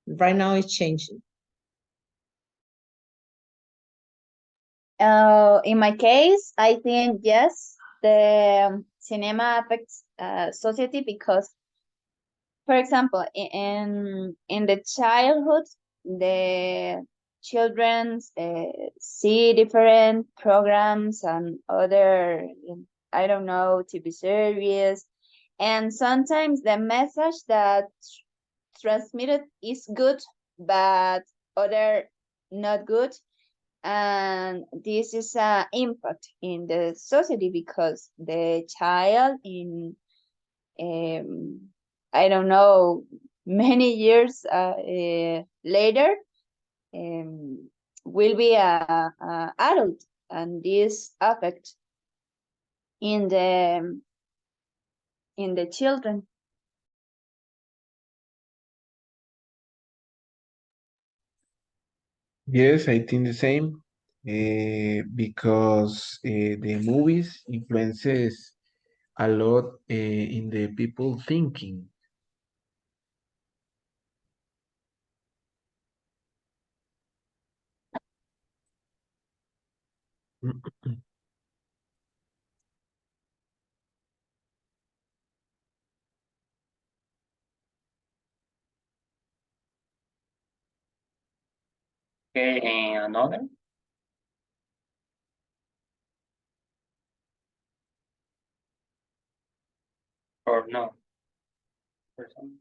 Right now it's changing. In my case, I think yes, the cinema affects society because, for example, in the childhood, the children see different programs and other, I don't know, TV series, and sometimes the message that transmitted is good, but other not good, and this is an impact in the society because the child in I don't know, many years later will be a adult, and this affect in the children. Yes, I think the same. Because the movies influences a lot in the people thinking. Okay, and another? Or no? Person?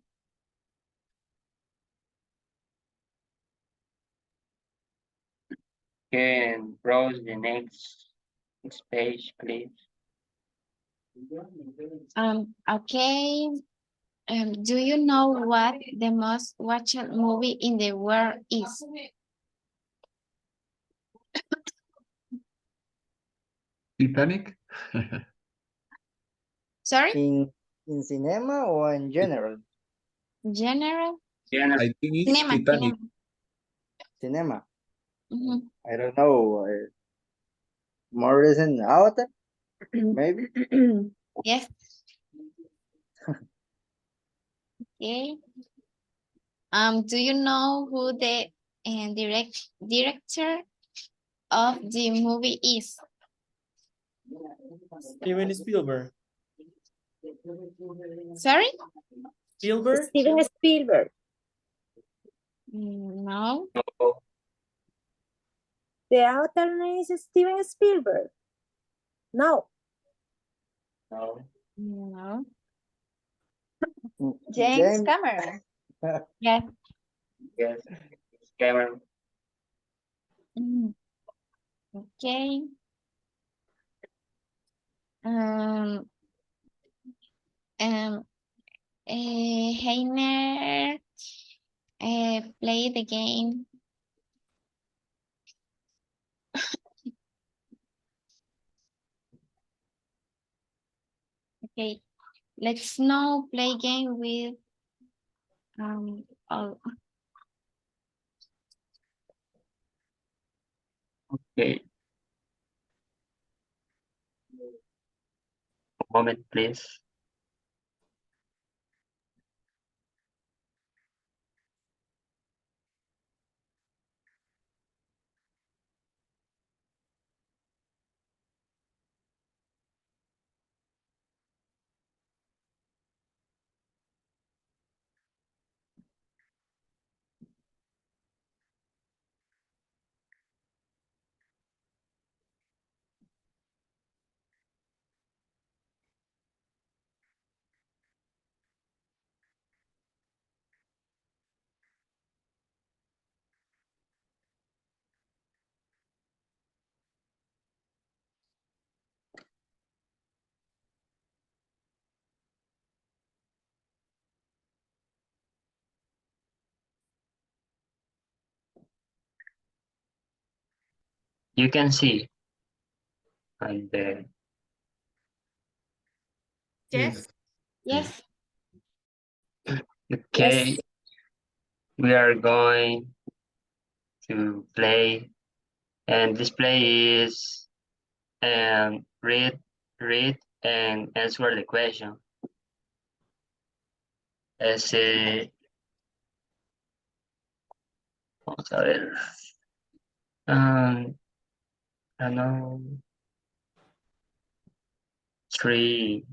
Okay, and browse the next page, please. Okay. Do you know what the most watched movie in the world is? Titanic? Sorry? In cinema or in general? General? General. I think it's Cinema, Titanic. Cinema. Mhm. I don't know. More recent Avatar, maybe. Yes. Okay. Do you know who the director of the movie is? Steven Spielberg. Sorry? Spielberg? Steven Spielberg. No. The author name is Steven Spielberg. No. No. No. James Cameron. Yes. Yes. Cameron. Mm. Okay. Heiner play the game. Okay, let's now play game with all. Okay. A moment, please. You can see. And Yes. Yes. Okay, Yes. we are going to play, and this play is read and answer the question. Vamos a ver. I know three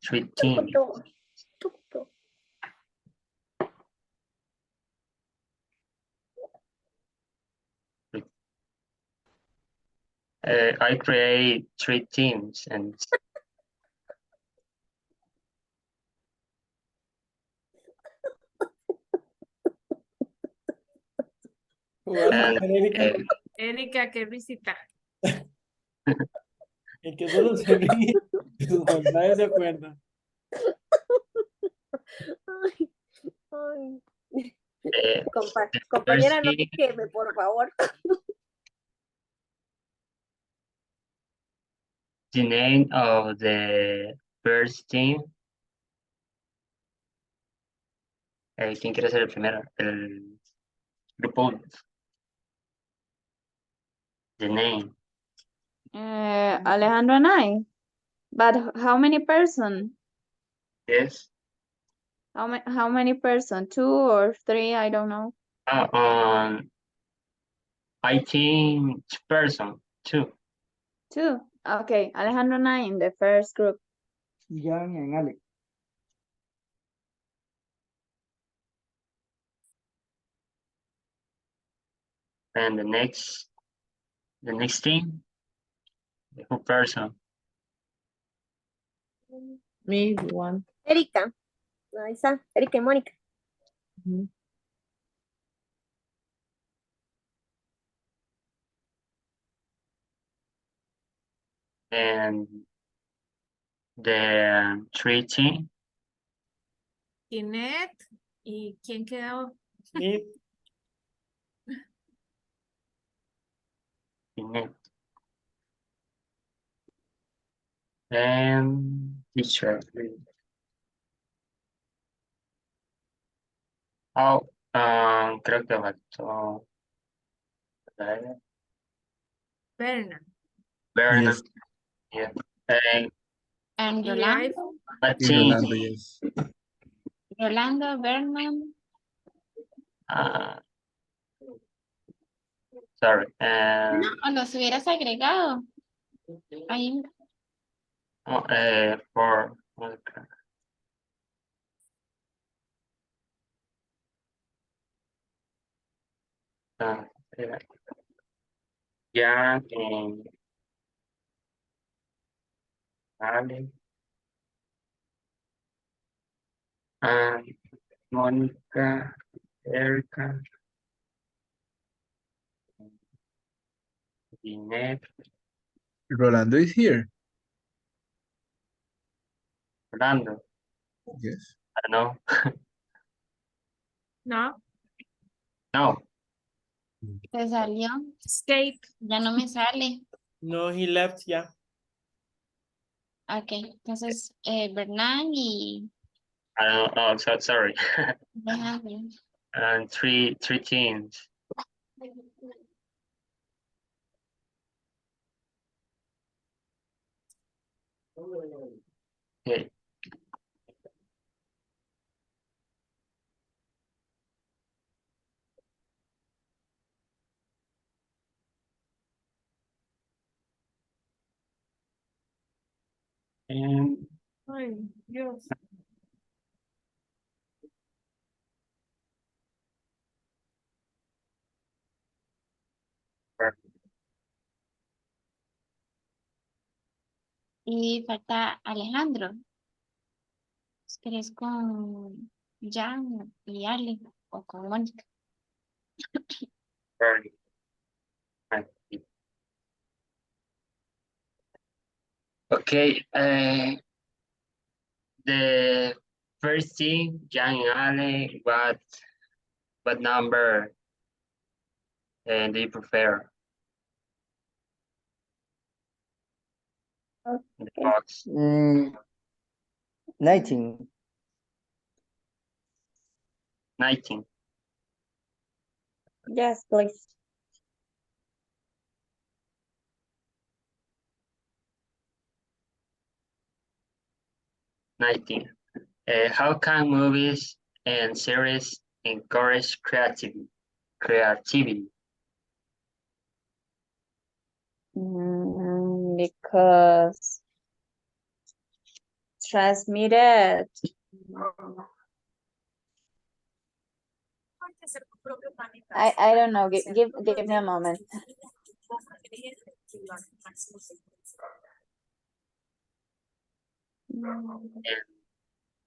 teams. Tucutu, tucutu. I create 3 teams and Jugando and con Erika, Erika, qué risita. el que solo se ríe de sus maldades se acuerda. Ay, ay. the first Compañera, no team, me queme, por favor. the name of the first team. ¿Quién quiere ser el primero? El grupo. The name. Alejandro and I. But how many person? Yes. How many person? 2 or 3? I don't know. I think person 2. 2. Okay, Alejandro and I in the first group. Jan and Alex. And the next team, the who person. Me, one. Erika. Ahí está, Erika y Mónica. Mhm. And the 3 team, Inet. ¿Y quién quedó? Ni- and teacher. Oh, creo que faltó Berna. Bernard. Yes, Yeah. And And Y Rolando, y Martin. Rolando, yes. Rolando, Vernon, Uh, sorry. o los hubieras agregado. Ahí, For yeah. Jan and Ali and Monica, Erica, Jeanette, Rolando is here. Fernando. Yes. I don't know. No. No. se salió. Escape. Ya no me sale. No, he left, ya. Ok, entonces, Bernán y I don't know. Oh, so sorry. Alejandro. And three teams. Okay. And Ay, Dios. Y falta Alejandro. ¿Quieres con Jan y Ale o con Mónica? Bernie. Okay. The first team, Jan and Ale, what number do you prefer? The Okay. box. 19. 19. Yes, please. How can movies and series encourage creativity? Because transmitted I don't know. Give me a moment.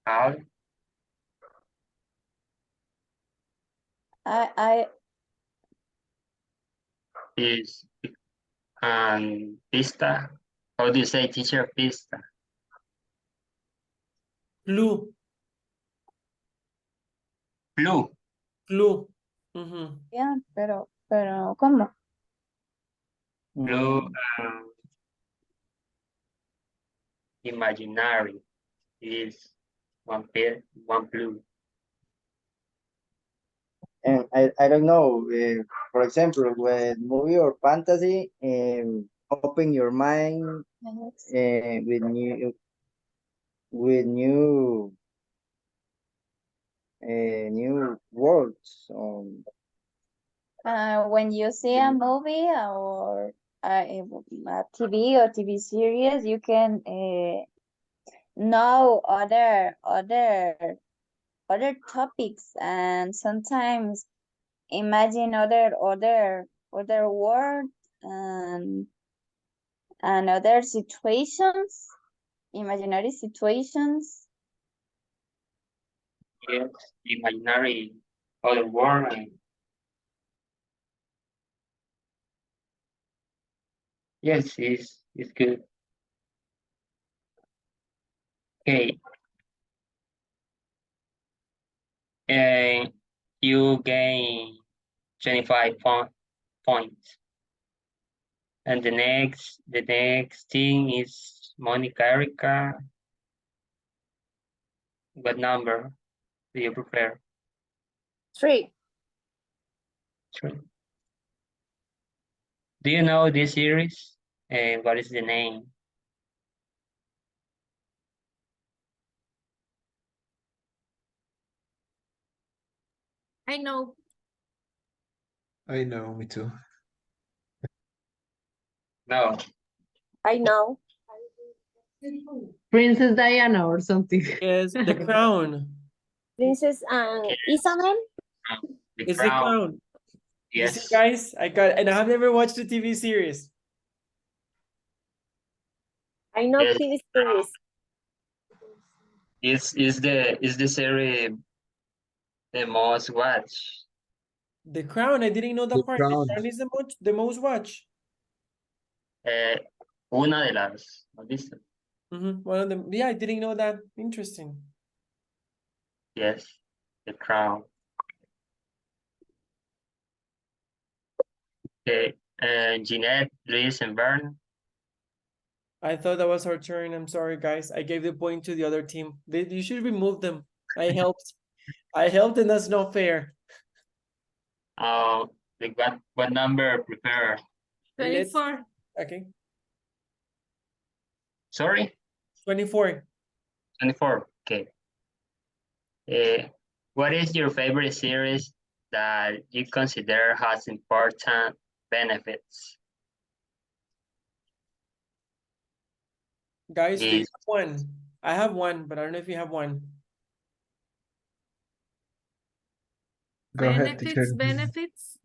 How I is pista? How do you say teacher pista? Clue. Clue. Clue. Mhm. yeah, pero ¿cómo? Clue. Mm, Imaginary is one clue. and I don't know, for example, with movie or fantasy, open your mind with new words. When you see a movie or a TV or TV series, you can know other topics and sometimes imagine other words and other situations, imaginary situations. Yes, imaginary other world. Yes, it's good. Okay. And you gain 25 points. And the next thing is Monica Erica. What number do you prefer? 3. 3. Do you know this series? And what is the name? I know. I know, me too. No. I know. Princess Diana or something. Yes, The Crown. Princess and Isabel. The It's The Crown. Crown. You see, Yes. guys, and I have never watched the TV series. I know Yes. TV series. Is the series the most watched? The Crown, I didn't know The that part. The Crown. Crown is the most watched. Una de las. ¿No has visto? One of them. Yeah, I didn't know that. Interesting. Yes, The Crown. Okay, Jeanette, Luis, and Vern. I thought that was our turn. I'm sorry, guys. I gave the point to the other team. You should remove them. I helped. I helped, and that's not fair. What number prefer? 24. Okay. Sorry? 24. 24. Okay. What is your favorite series that you consider has important benefits? Guys, do you Is have one? I have one, but I don't know if you have one. Go ahead, teacher. Benefits.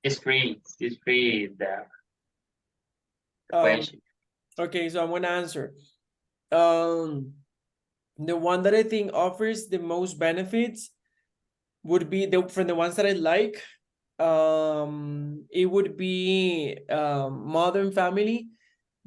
it's free. It's free the Um, question. okay, so I'm gonna answer. The one that I think offers the most benefits would be from the ones that I like. It would be Modern Family,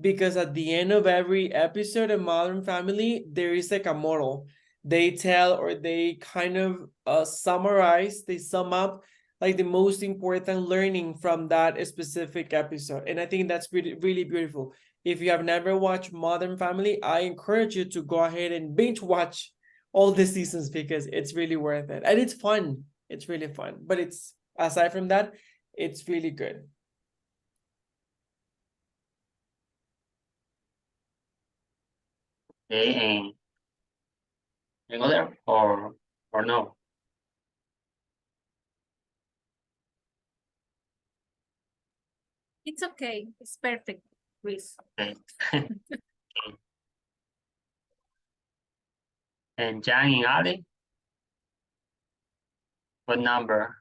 because at the end of every episode of Modern Family, there is like a moral. They tell, or they kind of summarize, they sum up like the most important learning from that specific episode. And I think that's really, really beautiful. If you have never watched Modern Family, I encourage you to go ahead and binge watch all the seasons because it's really worth it. And it's fun. It's really fun. But it's aside from that, it's really good. Okay, and other or no? It's okay. It's perfect, Luis. Okay. And Jan and Ali, what number?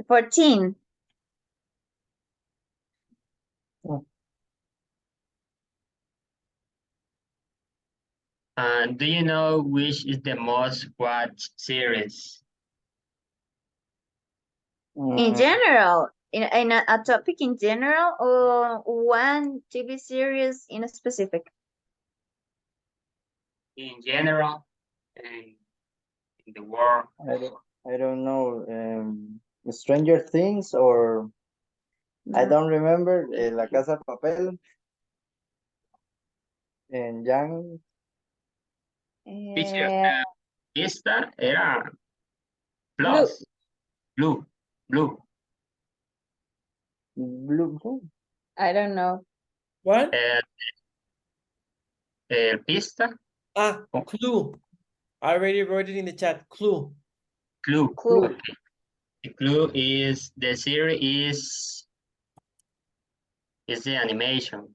14. Do you know which is the most watched series? In general, in a topic in general, or one TV series in a specific? In general, and in the world. I don't know. Stranger Things or I No. don't remember. La Casa de Papel. And Young. Esta era plus, blue. Blue. I don't know. What? Pista. Clue. I already wrote it in the chat. Clue. Clue. Clue. The clue is the series is the animation.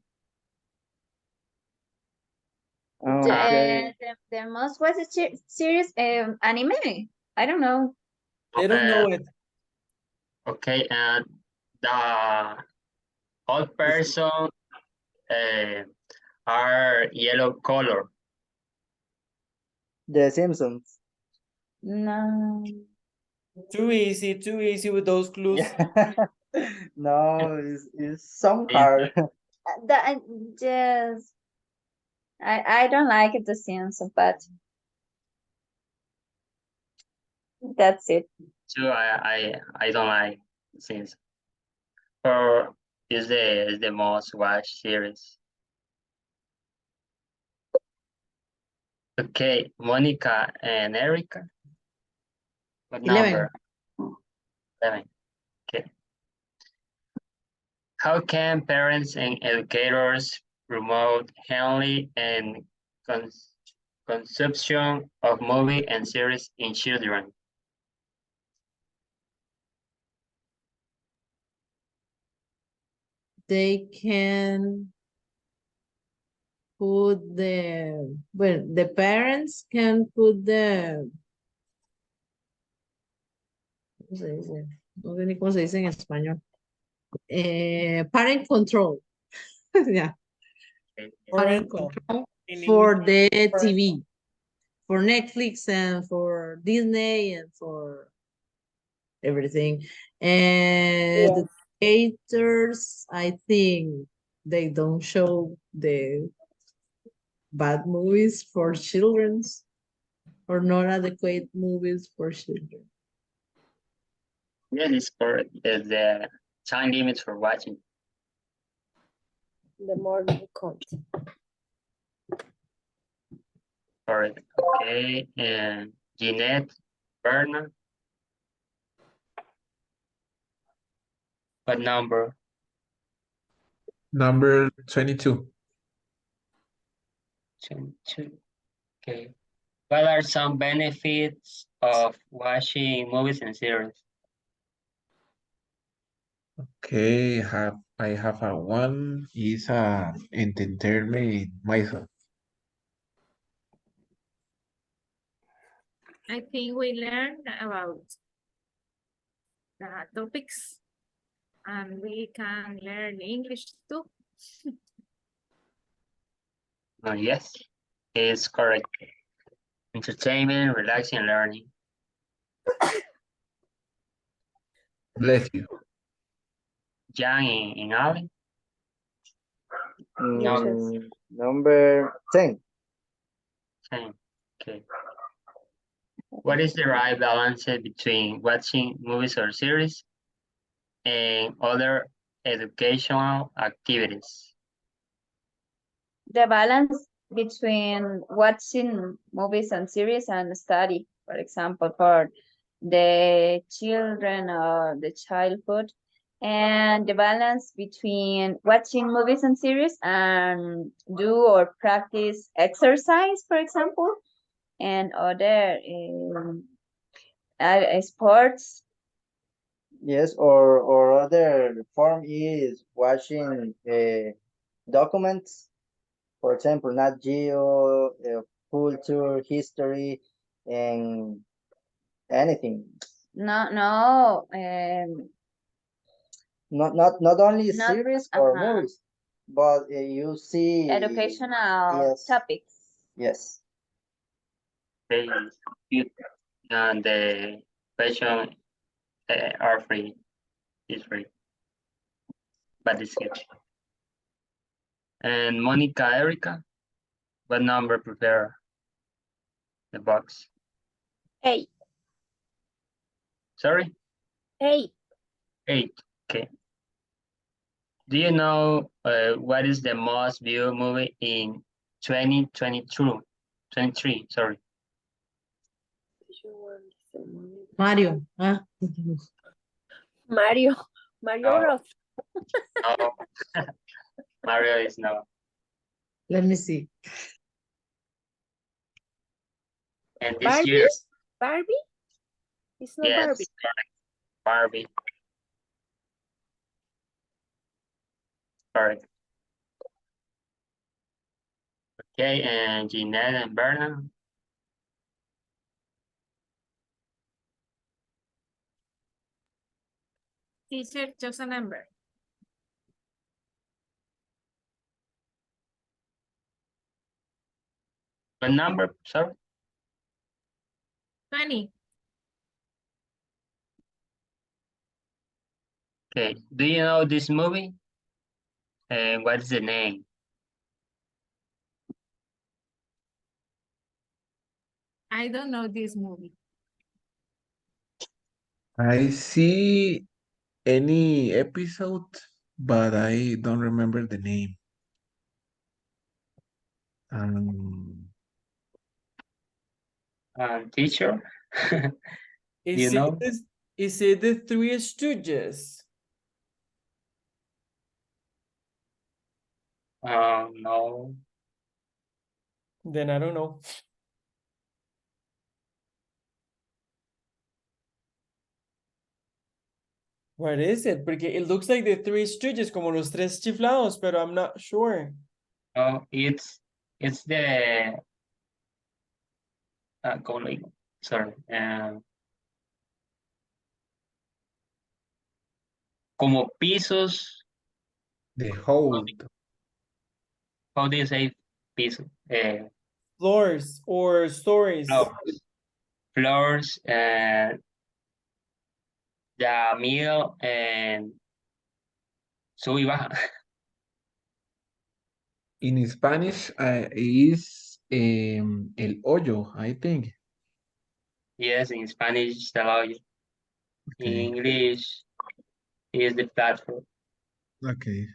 Okay. The most watched series, anime. I don't know. They don't know it. Okay, and the old person are yellow color. The Simpsons. No. Too easy with those clues. No, it's some hard. That just I don't like the Simpsons, but that's it. So I don't like since or is the most watched series. Okay, Monica and Erica. What 11. number? 11. Okay. How can parents and educators promote healthy and consumption of movie and series in children? They can put the parents can put ¿cómo se dice? No sé ni cómo se dice en español. Parent control. Yeah. Parent control for the TV, for Netflix and for Disney and for everything. And the creators, I think they don't show the bad movies for children or not adequate movies for children. Yeah, it's for the time limits for watching. The more you count. Correct. Okay, and Jeanette, Berna. What number? Number 22. 22. Okay. What are some benefits of watching movies and series? Okay, I have a one is entertainment myself. I think we learned about the topics and we can learn English too. Yes, it's correct. Entertainment, relaxing, learning. Bless you. Jan and Ali. Number 10. 10. Okay. What is the right balance between watching movies or series? and other educational activities. The balance between watching movies and series and study, for example, for the children or the childhood, and the balance between watching movies and series and do or practice exercise, for example, and other sports. Yes, or other form is watching documents, for example, Nat Geo, culture, history, and anything. No, Not only Not- series or uh-huh. movies, but you see educational yes. topics. Yes. They good, and the question are free. It's free, but it's good. And Monica, Erica, what number prepare the box? 8. Sorry, 8. 8. Okay. Do you know what is the most viewed movie in 2022? 23, sorry. Mario. Mario. Mario No. Bros. No. Mario is no. Let me see. And this Barbie? year, Barbie? It's not yes, Barbie. correct. Barbie. Correct. Okay, and Jeanette and Berna. Teacher, just a number. What number? Sorry. 20. Okay. Do you know this movie? And what is the name? I don't know this movie. I see any episode, but I don't remember the name. Teacher? Is You it know? this, is it the Three Stooges? No. Then I don't know. What is it? Porque it looks like the Three Stooges, como los tres chiflados, pero I'm not sure. No, it's the colleague. Sorry. Como pisos. The Hold. How do you say piso? Floors or stories. Floors, the meal, and sub y baja. In Spanish is El Hoyo, I think. Yes, in Spanish, it's the lodge. In Okay. English, is the platform. Okay.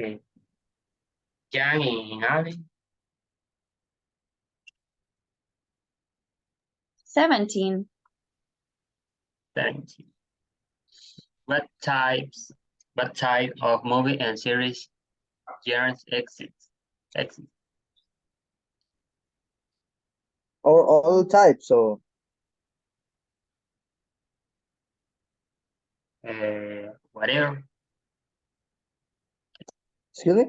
Okay. Jan and Ali, 17. 17. What type of movie and series genres exist? All types. So Whatever. excuse me.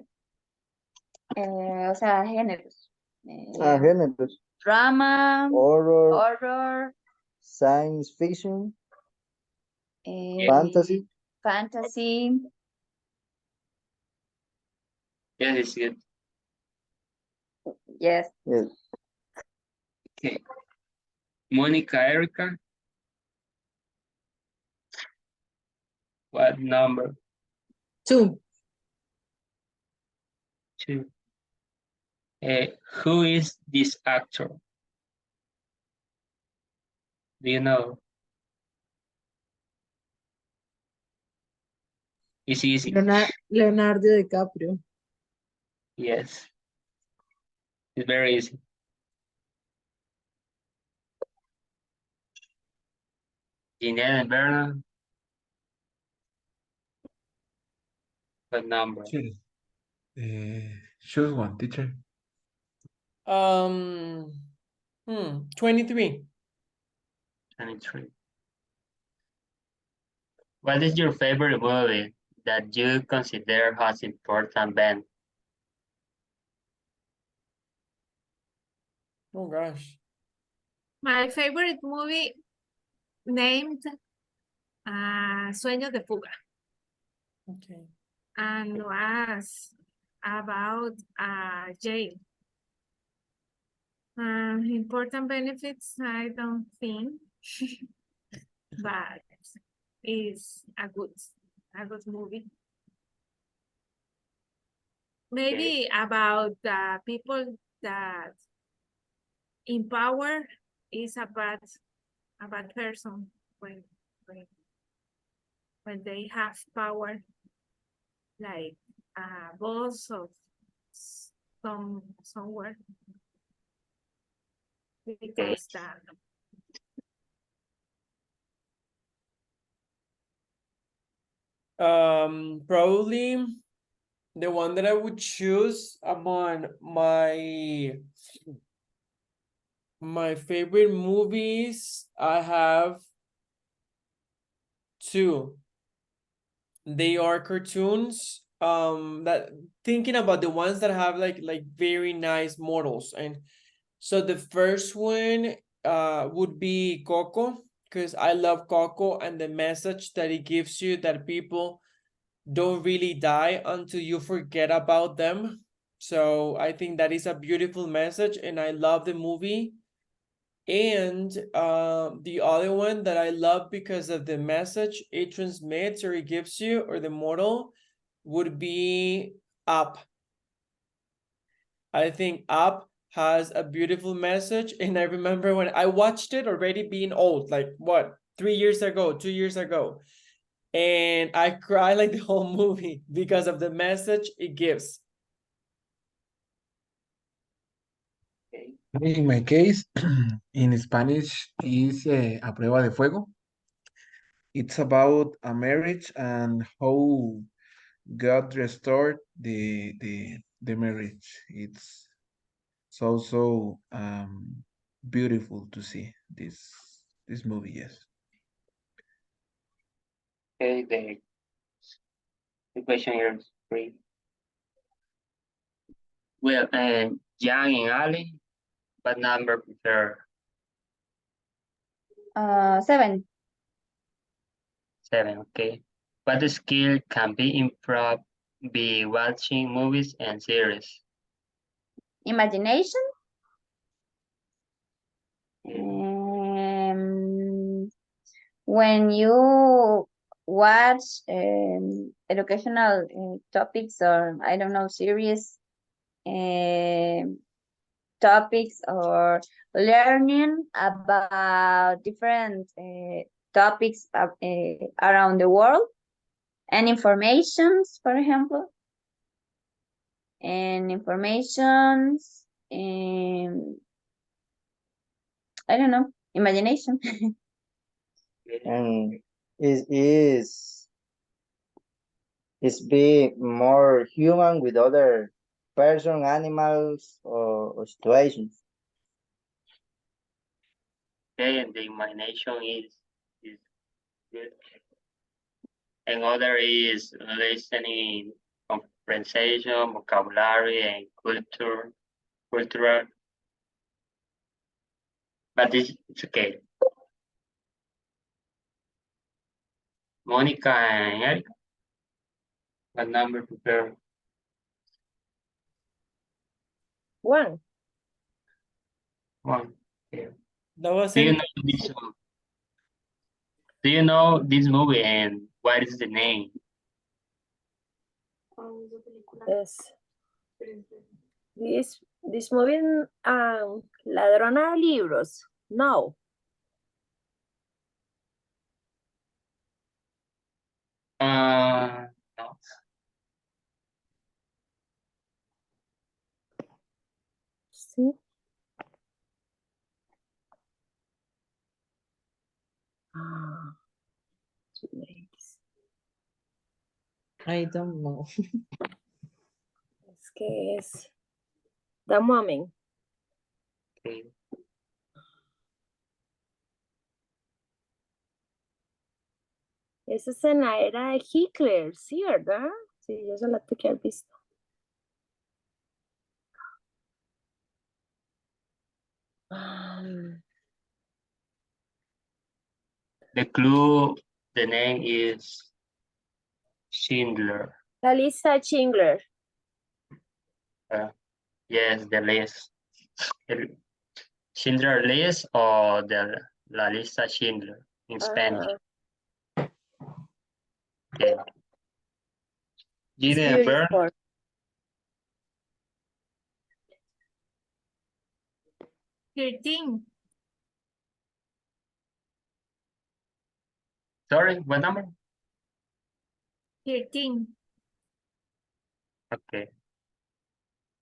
O sea, géneros. Géneros. Drama, Horror, horror, science fiction, fantasy. Yes, it's good. Yes. Yes. Okay. Monica, Erica, what number? 2. 2. Who is this actor? Do you know? It's easy. Leonardo DiCaprio. Yes, it's very easy. Ginelle and Berna. What number? Choose. Choose one, teacher. 23. 23. What is your favorite movie that you consider has important been? Oh gosh. My favorite movie named Sueños de Fuga, Okay. and was about jail. Important benefits, I don't think, but it's a good movie. Maybe about the people that in power is a bad person when they have power, like a boss of somewhere, because that Probably the one that I would choose among my favorite movies, I have two. They are cartoons. That thinking about the ones that have like very nice models, and so the first one would be Coco, because I love Coco and the message that it gives you, that people don't really die until you forget about them. So I think that is a beautiful message, and I love the movie. And the other one that I love because of the message it transmits or it gives you, or the model, would be Up. I think Up has a beautiful message, and I remember when I watched it already being old, like what, 3 years ago, 2 years ago, and I cried like the whole movie because of the message it gives. In my case, in Spanish, is A Prueba de Fuego. It's about a marriage and how God restored the marriage. It's so beautiful to see this movie. Yes. Okay, the question here is free. Well, Jan and Ali, what number prefer? 7. 7, okay. What skill can be improved by watching movies and series? Imagination. When you watch educational topics, or I don't know, series topics, or learning about different topics around the world, and informations, for example, and informations, I don't know, imagination. And is be more human with other person, animals, or situations. Okay, and the imagination is good. And other is listening, comprehension, vocabulary, and cultural. But it's okay. Monica and Eric, what number prepare? 1. 1. Okay. That was Do you it. know this? Do you know this movie and what is the name? Yes. This movie, Ladrona de Libros. No. No. Sí. Ah, two ladies. I don't know. Es que es. Da un momento. Okay. Esa escena era de Hitler, sí, ¿verdad? Sí, yo se la tuve que haber visto. Ah, The clue, the name is Schindler. la lista de Schindler. Yes, the list. El Schindler list or la lista Schindler in Spanish. Okay. It's Gina Byrne, beautiful. 13. sorry, what number? 13. Okay.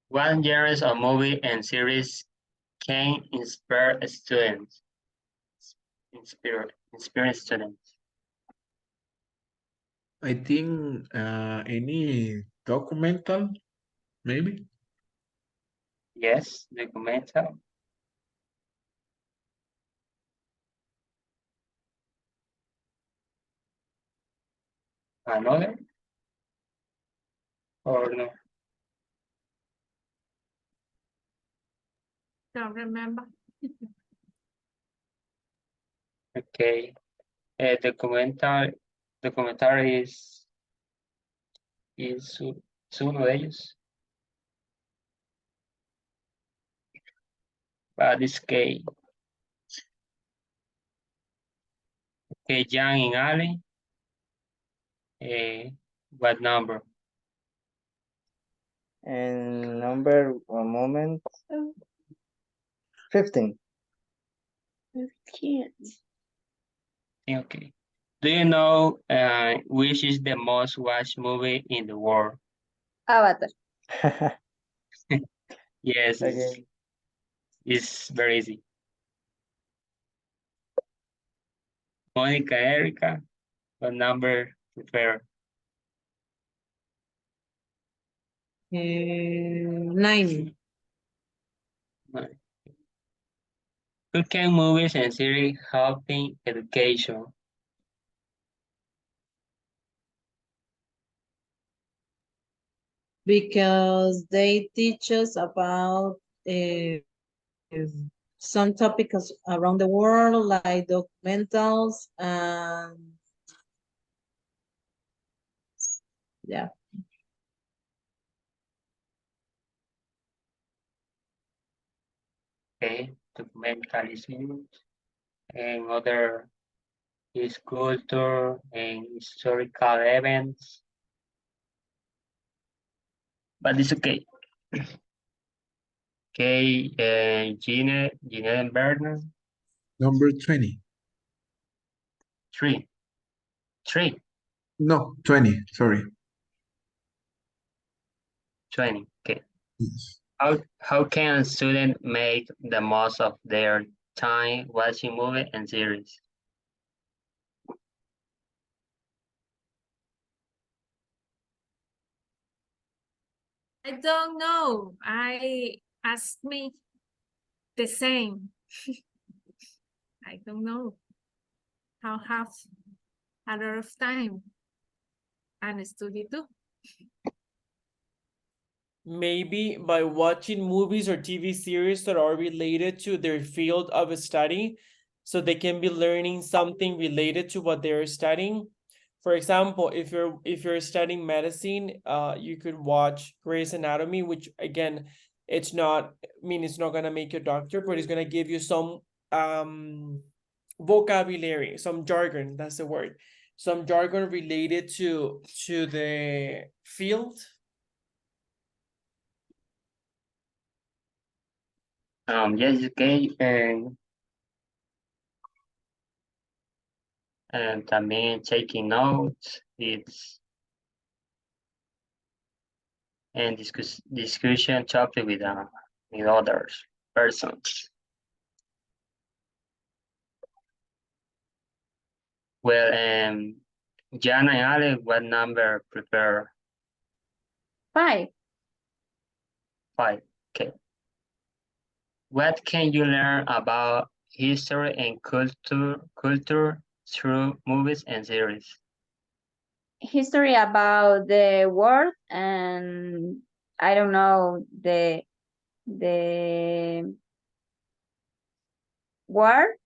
What genres of movie and series can inspire students? Inspire students. I think any documental, maybe. Yes, documental. Another? Or no? Don't remember. Okay. Documentary es uno de ellos. But it's okay. Okay, Jan and Ali. What number? And number, one moment. 15. Okay. Do you know which is the most watched movie in the world? Avatar. Yes, Okay. it's very easy. Monica, Erica, what number prefer? 9. Who can movies and series helping education? Because they teach us about some topics around the world, like documentals and yeah. Okay, documentalism and other is culture and historical events. But it's okay. Okay, Gina and Bernard, Number 20. three. No, 20, sorry. 20. Okay. Yes. How can a student make the most of their time watching movies and series? I don't know. I asked me the same. I don't know how have a lot of time and study too. Maybe by watching movies or TV series that are related to their field of study, so they can be learning something related to what they're studying. For example, if you're studying medicine, you could watch Grey's Anatomy, which again, it's not, I mean, it's not gonna make you a doctor, but it's gonna give you some vocabulary, some jargon, that's the word, some jargon related to the field. Yes, okay. And And también taking notes, it's and discussion topic with others persons. Well, Jana and Ale, what number prepare? 5. 5. Okay. What can you learn about history and culture through movies and series? History about the world and I don't know the war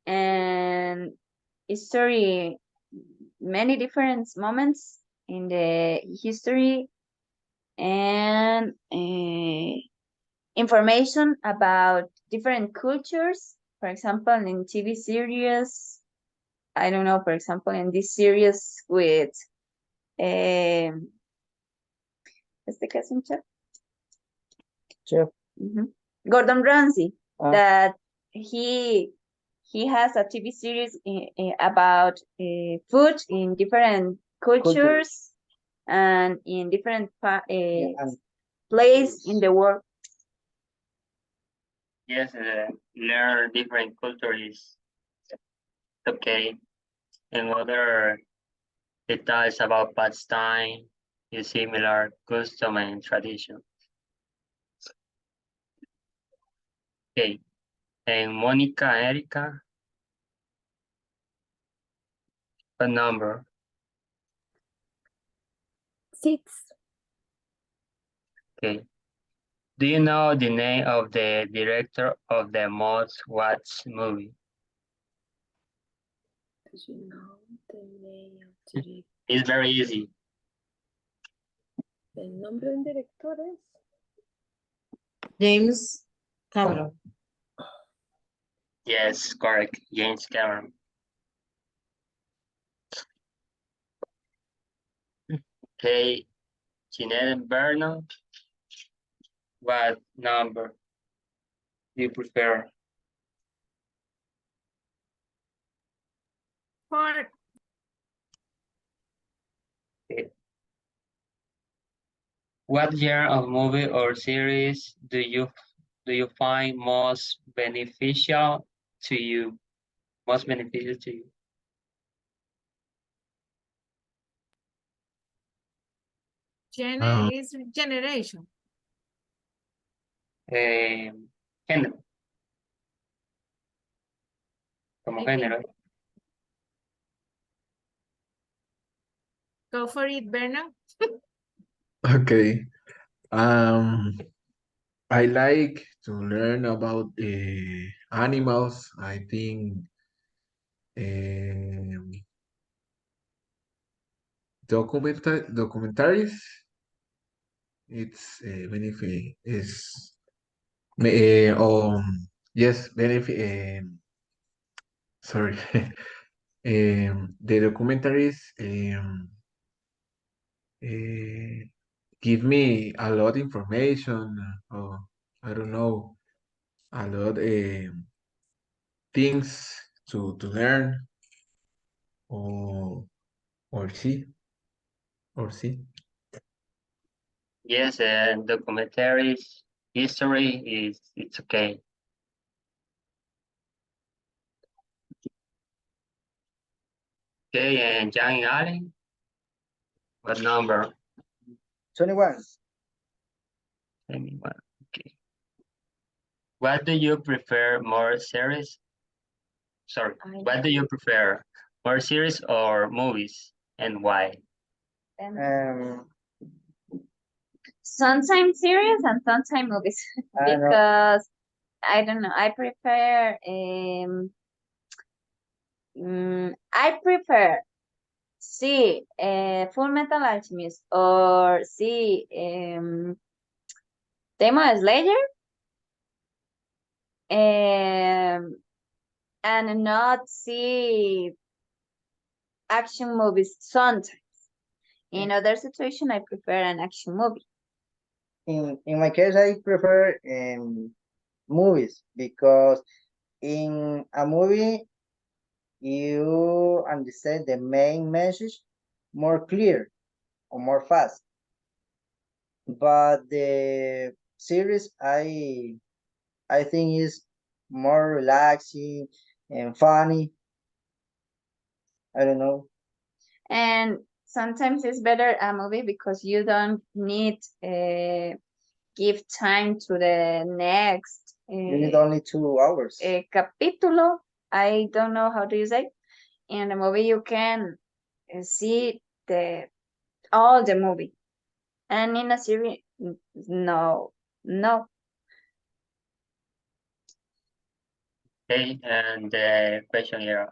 and history, many different moments in the history and information about different cultures. For example, in TV series, I don't know, for example, in this series with este que es un chef? Chef. Gordon Ramsay, Ah. that he has a TV series about food in different cultures and in different places in the world. Yes, learn different cultures. Okay. And other details about pastime is similar custom and tradition. Okay. And Monica, Erica, what number? 6. Okay. Do you know the name of the director of the most watched movie? Do you know the name of the It's very easy. el nombre del director es? James Cameron. Yes, correct. James Cameron. Okay. Jeanette and Vernon, what number do you prefer? 4. Okay. What genre of movie or series do you find most beneficial to you? Most beneficial to you? Is generation. Género. Como I género. Go for it, Vernon. Okay. I like to learn about animals. I think documentaries. It's benefit is yes benefit. Sorry, the documentaries give me a lot information. Or I don't know, a lot things to learn or see or see. Yes, and documentaries, history it's okay. Okay, and John and Allen, what number? 21. 21. Okay. What do you prefer more series? Sorry, what do you prefer? More series or movies and why? Sometimes series and sometimes movies because I don't know. I prefer see Full Metal Alchemist or see Demon Slayer and not see action movies sometimes. In other situation, I prefer an action movie. In my case, I prefer movies because in a movie you understand the main message more clear or more fast. But the series I think is more relaxing and funny. I don't know. And sometimes it's better a movie because you don't need give time to the next You need only 2 hours. capítulo. I don't know how do you say. In the movie you can see all the movie. And in a series, no. Okay, and the question here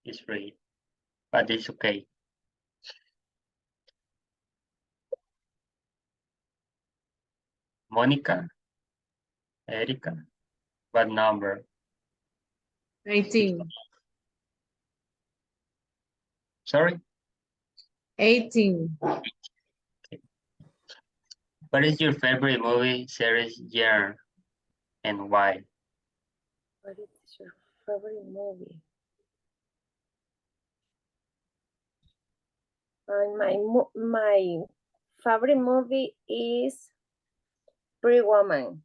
is free, but it's okay. Monica, Erica, what number? 18. Sorry, 18. what is your favorite movie series genre and why? What is your favorite movie? My favorite movie is Pretty Woman.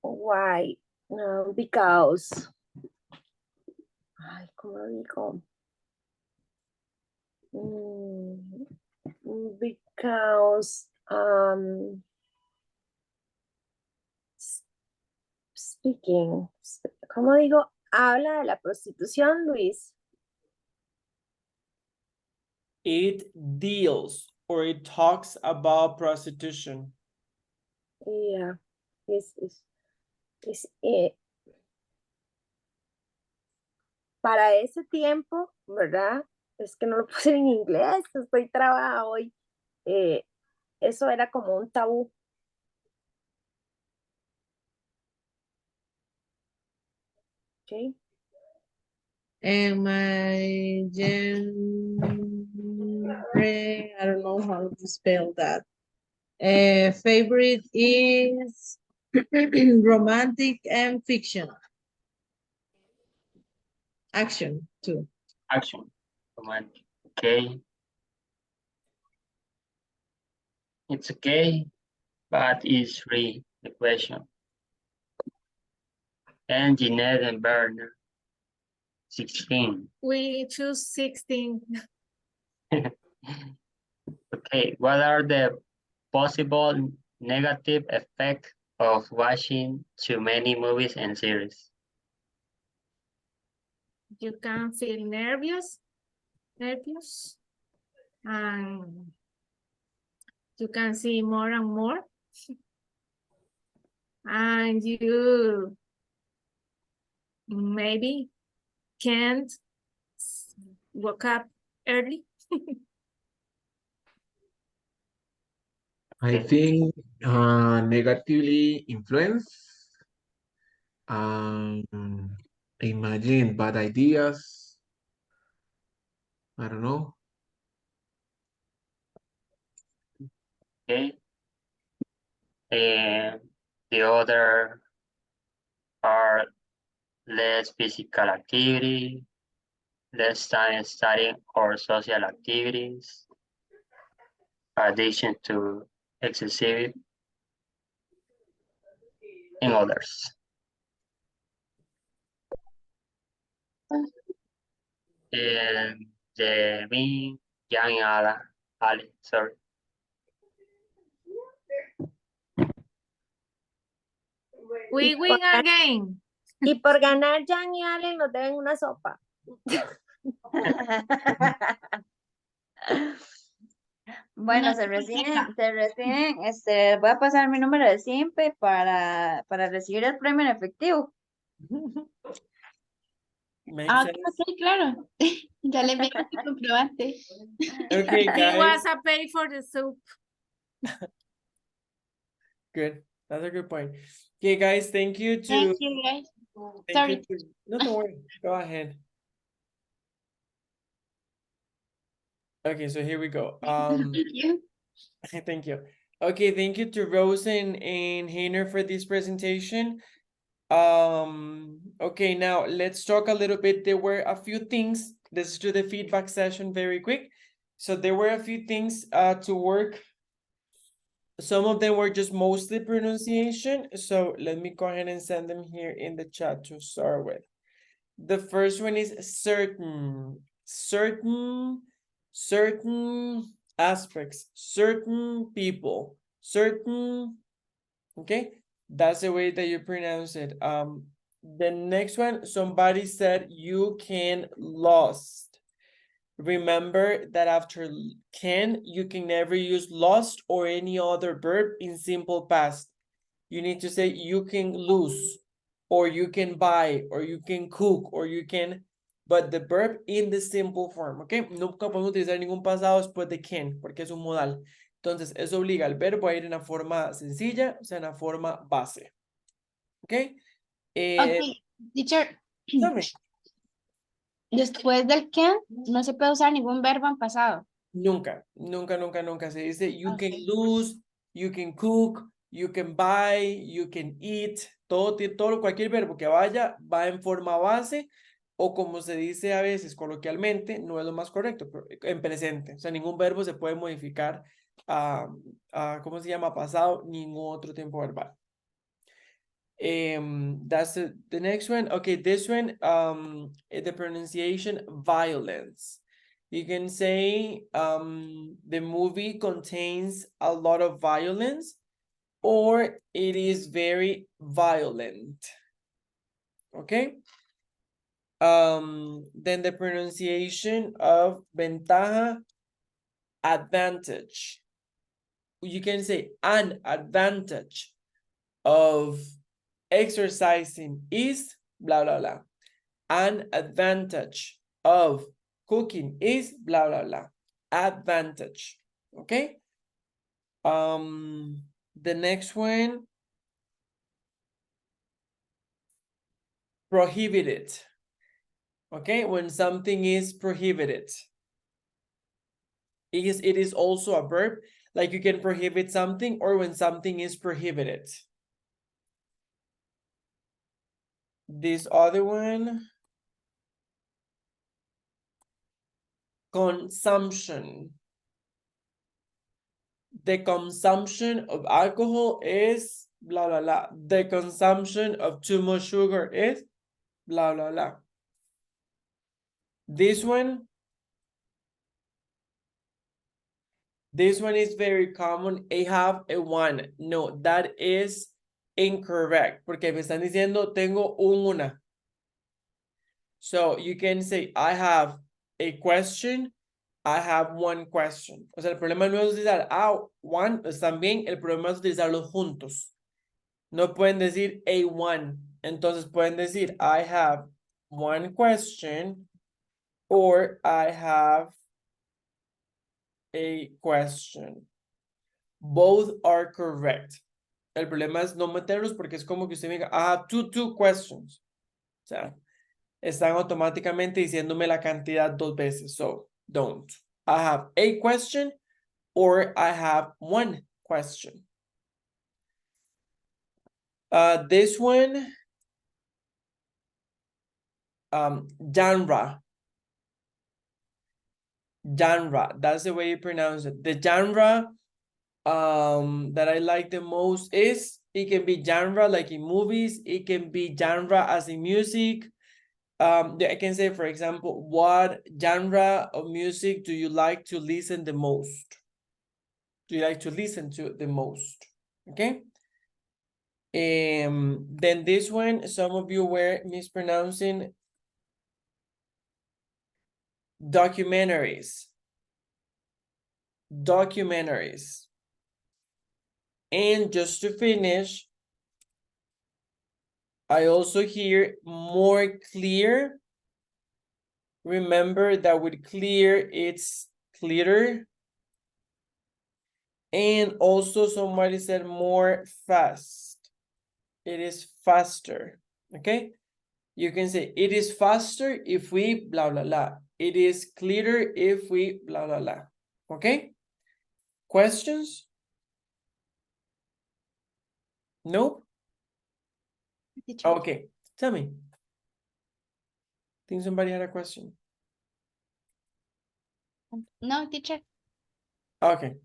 Why? Because ay, ¿cómo lo digo? Because speaking, ¿cómo digo? Habla de la prostitución, Luis. It deals or it talks about prostitution. Yeah, es para ese tiempo, ¿verdad? Es que no lo puse en inglés, estoy trabada hoy. Eso era como un tabú. Okay. And my genre, I don't know how to spell that. Favorite is romantic and fiction. Action too. Action, romantic, okay. It's okay, but it's free, the question. And Jeanette and Bernard, 16. We choose 16. Okay, what are the possible negative effects of watching too many movies and series? You can feel nervous, and you can see more and more, and you maybe can't wake up early. I think negatively influence. Imagine bad ideas. I don't know. Okay. And the other are less physical activity, less time studying or social activities, addiction to excessive, and others. And the me, young Ali, sorry. We win again. Y por ganar, Jan y Allen nos deben una sopa. Bueno, se reciben, voy a pasar mi número de simpe para recibir el premio en efectivo. Makes sense. Ok, claro. Ya le envié mi comprobante. Okay, He guys. was a pay for the soup. Good. That's a good point. Okay, guys, thank you to Thank you, guys. thank Sorry. you to, no, don't worry. Go ahead. Okay, so here we go. Thank you. Thank you. Okay, thank you to Rose and Hainer for this presentation. Okay, now let's talk a little bit. There were a few things. Let's do the feedback session very quick. So there were a few things to work. Some of them were just mostly pronunciation. So let me go ahead and send them here in the chat to start with. The first one is certain aspects, certain people, certain, okay? That's the way that you pronounce it. The next one, somebody said you can lost. Remember that after can, you can never use lost or any other verb in simple past. You need to say you can lose, or you can buy, or you can cook, or you can, but the verb in the simple form, ¿ok? Nunca podemos utilizar ningún pasado después de can, porque es un modal. Entonces, eso obliga al verbo a ir en la forma sencilla, o sea, en la forma base. ¿Ok? Ok, teacher. Dame. Después del can, no se puede usar ningún verbo en pasado. Nunca, nunca, nunca, nunca. Se dice you can Okay. lose, you can cook, you can buy, you can eat. Todo, cualquier verbo que vaya va en forma base o como se dice a veces coloquialmente, no es lo más correcto, pero en presente. O sea, ningún verbo se puede modificar a, ¿cómo se llama? Pasado, ningún otro tiempo verbal. That's the next one. Okay, this one, the pronunciation violence. You can say the movie contains a lot of violence or it is very violent. Okay. Then the pronunciation of ventaja, advantage. You can say an advantage of exercising is blah, blah, blah. An advantage of cooking is blah, blah, blah. Advantage. Okay. The next one, prohibited. Okay, when something is prohibited. It is also a verb, like you can prohibit something or when something is prohibited. This other one, consumption. The consumption of alcohol is blah, blah, blah. The consumption of too much sugar is blah, blah, blah. This one is very common. I have a one. No, that is incorrect. Porque me están diciendo tengo una. So you can say I have a question. I have one question. O sea, el problema no es utilizar one, están bien. El problema es utilizarlos juntos. No pueden decir a one. Entonces pueden decir I have one question or I have a question. Both are correct. El problema es no meterlos porque es como que usted me diga I have two questions. O sea, están automáticamente diciéndome la cantidad dos veces. So, don't. I have a question or I have one question. This one, genre. Genre, that's the way you pronounce it. The genre that I like the most is, it can be genre like in movies, it can be genre as in music. I can say, for example, what genre of music do you like to listen the most? Do you like to listen to the most? Okay. Then this one, some of you were mispronouncing documentaries. Documentaries. And just to finish, I also hear more clear. Remember that with clear, it's clearer. And also somebody said more fast. It is faster, okay? You can say it is faster if we blah, blah, blah. It is clearer if we blah, blah, blah, okay? Questions? Nope. Teacher. Okay, tell me. Think somebody had a question. No, teacher. Okay,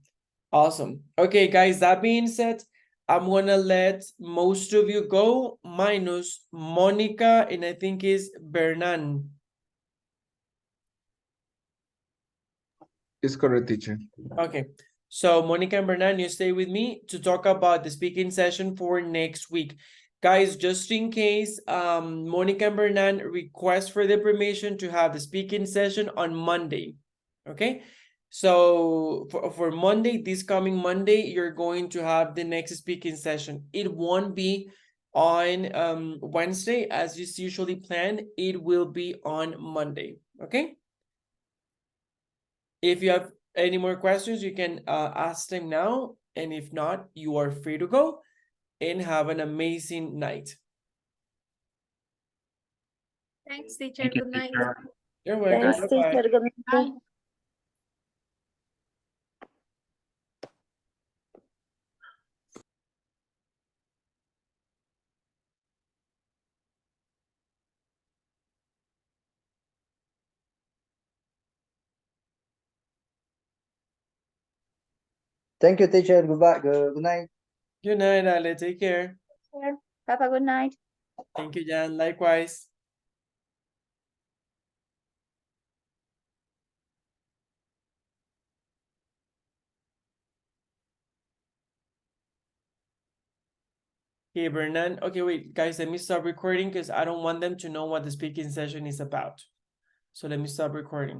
awesome. Okay, guys, that being said, I'm gonna let most of you go, minus Monica, and I think is Bernan. It's correct, teacher. Okay, so Monica and Bernan, you stay with me to talk about the speaking session for next week. Guys, just in case, Monica and Bernan request for the permission to have the speaking session on Monday, okay? So for Monday, this coming Monday, you're going to have the next speaking session. It won't be on Wednesday as is usually planned. It will be on Monday, okay? If you have any more questions, you can ask them now. And if not, you are free to go and have an amazing night. Thanks, teacher. Thank you, Good night. teacher. You're welcome. Thanks, Bye-bye. teacher. Good night. Bye. Thank you, teacher. Goodbye. Good night. Good night, Ale. Take care. Have a good night. Thank you, Jan. Likewise. Okay, Bernan. Okay, wait, guys, let me stop recording because I don't want them to know what the speaking session is about. So let me stop recording.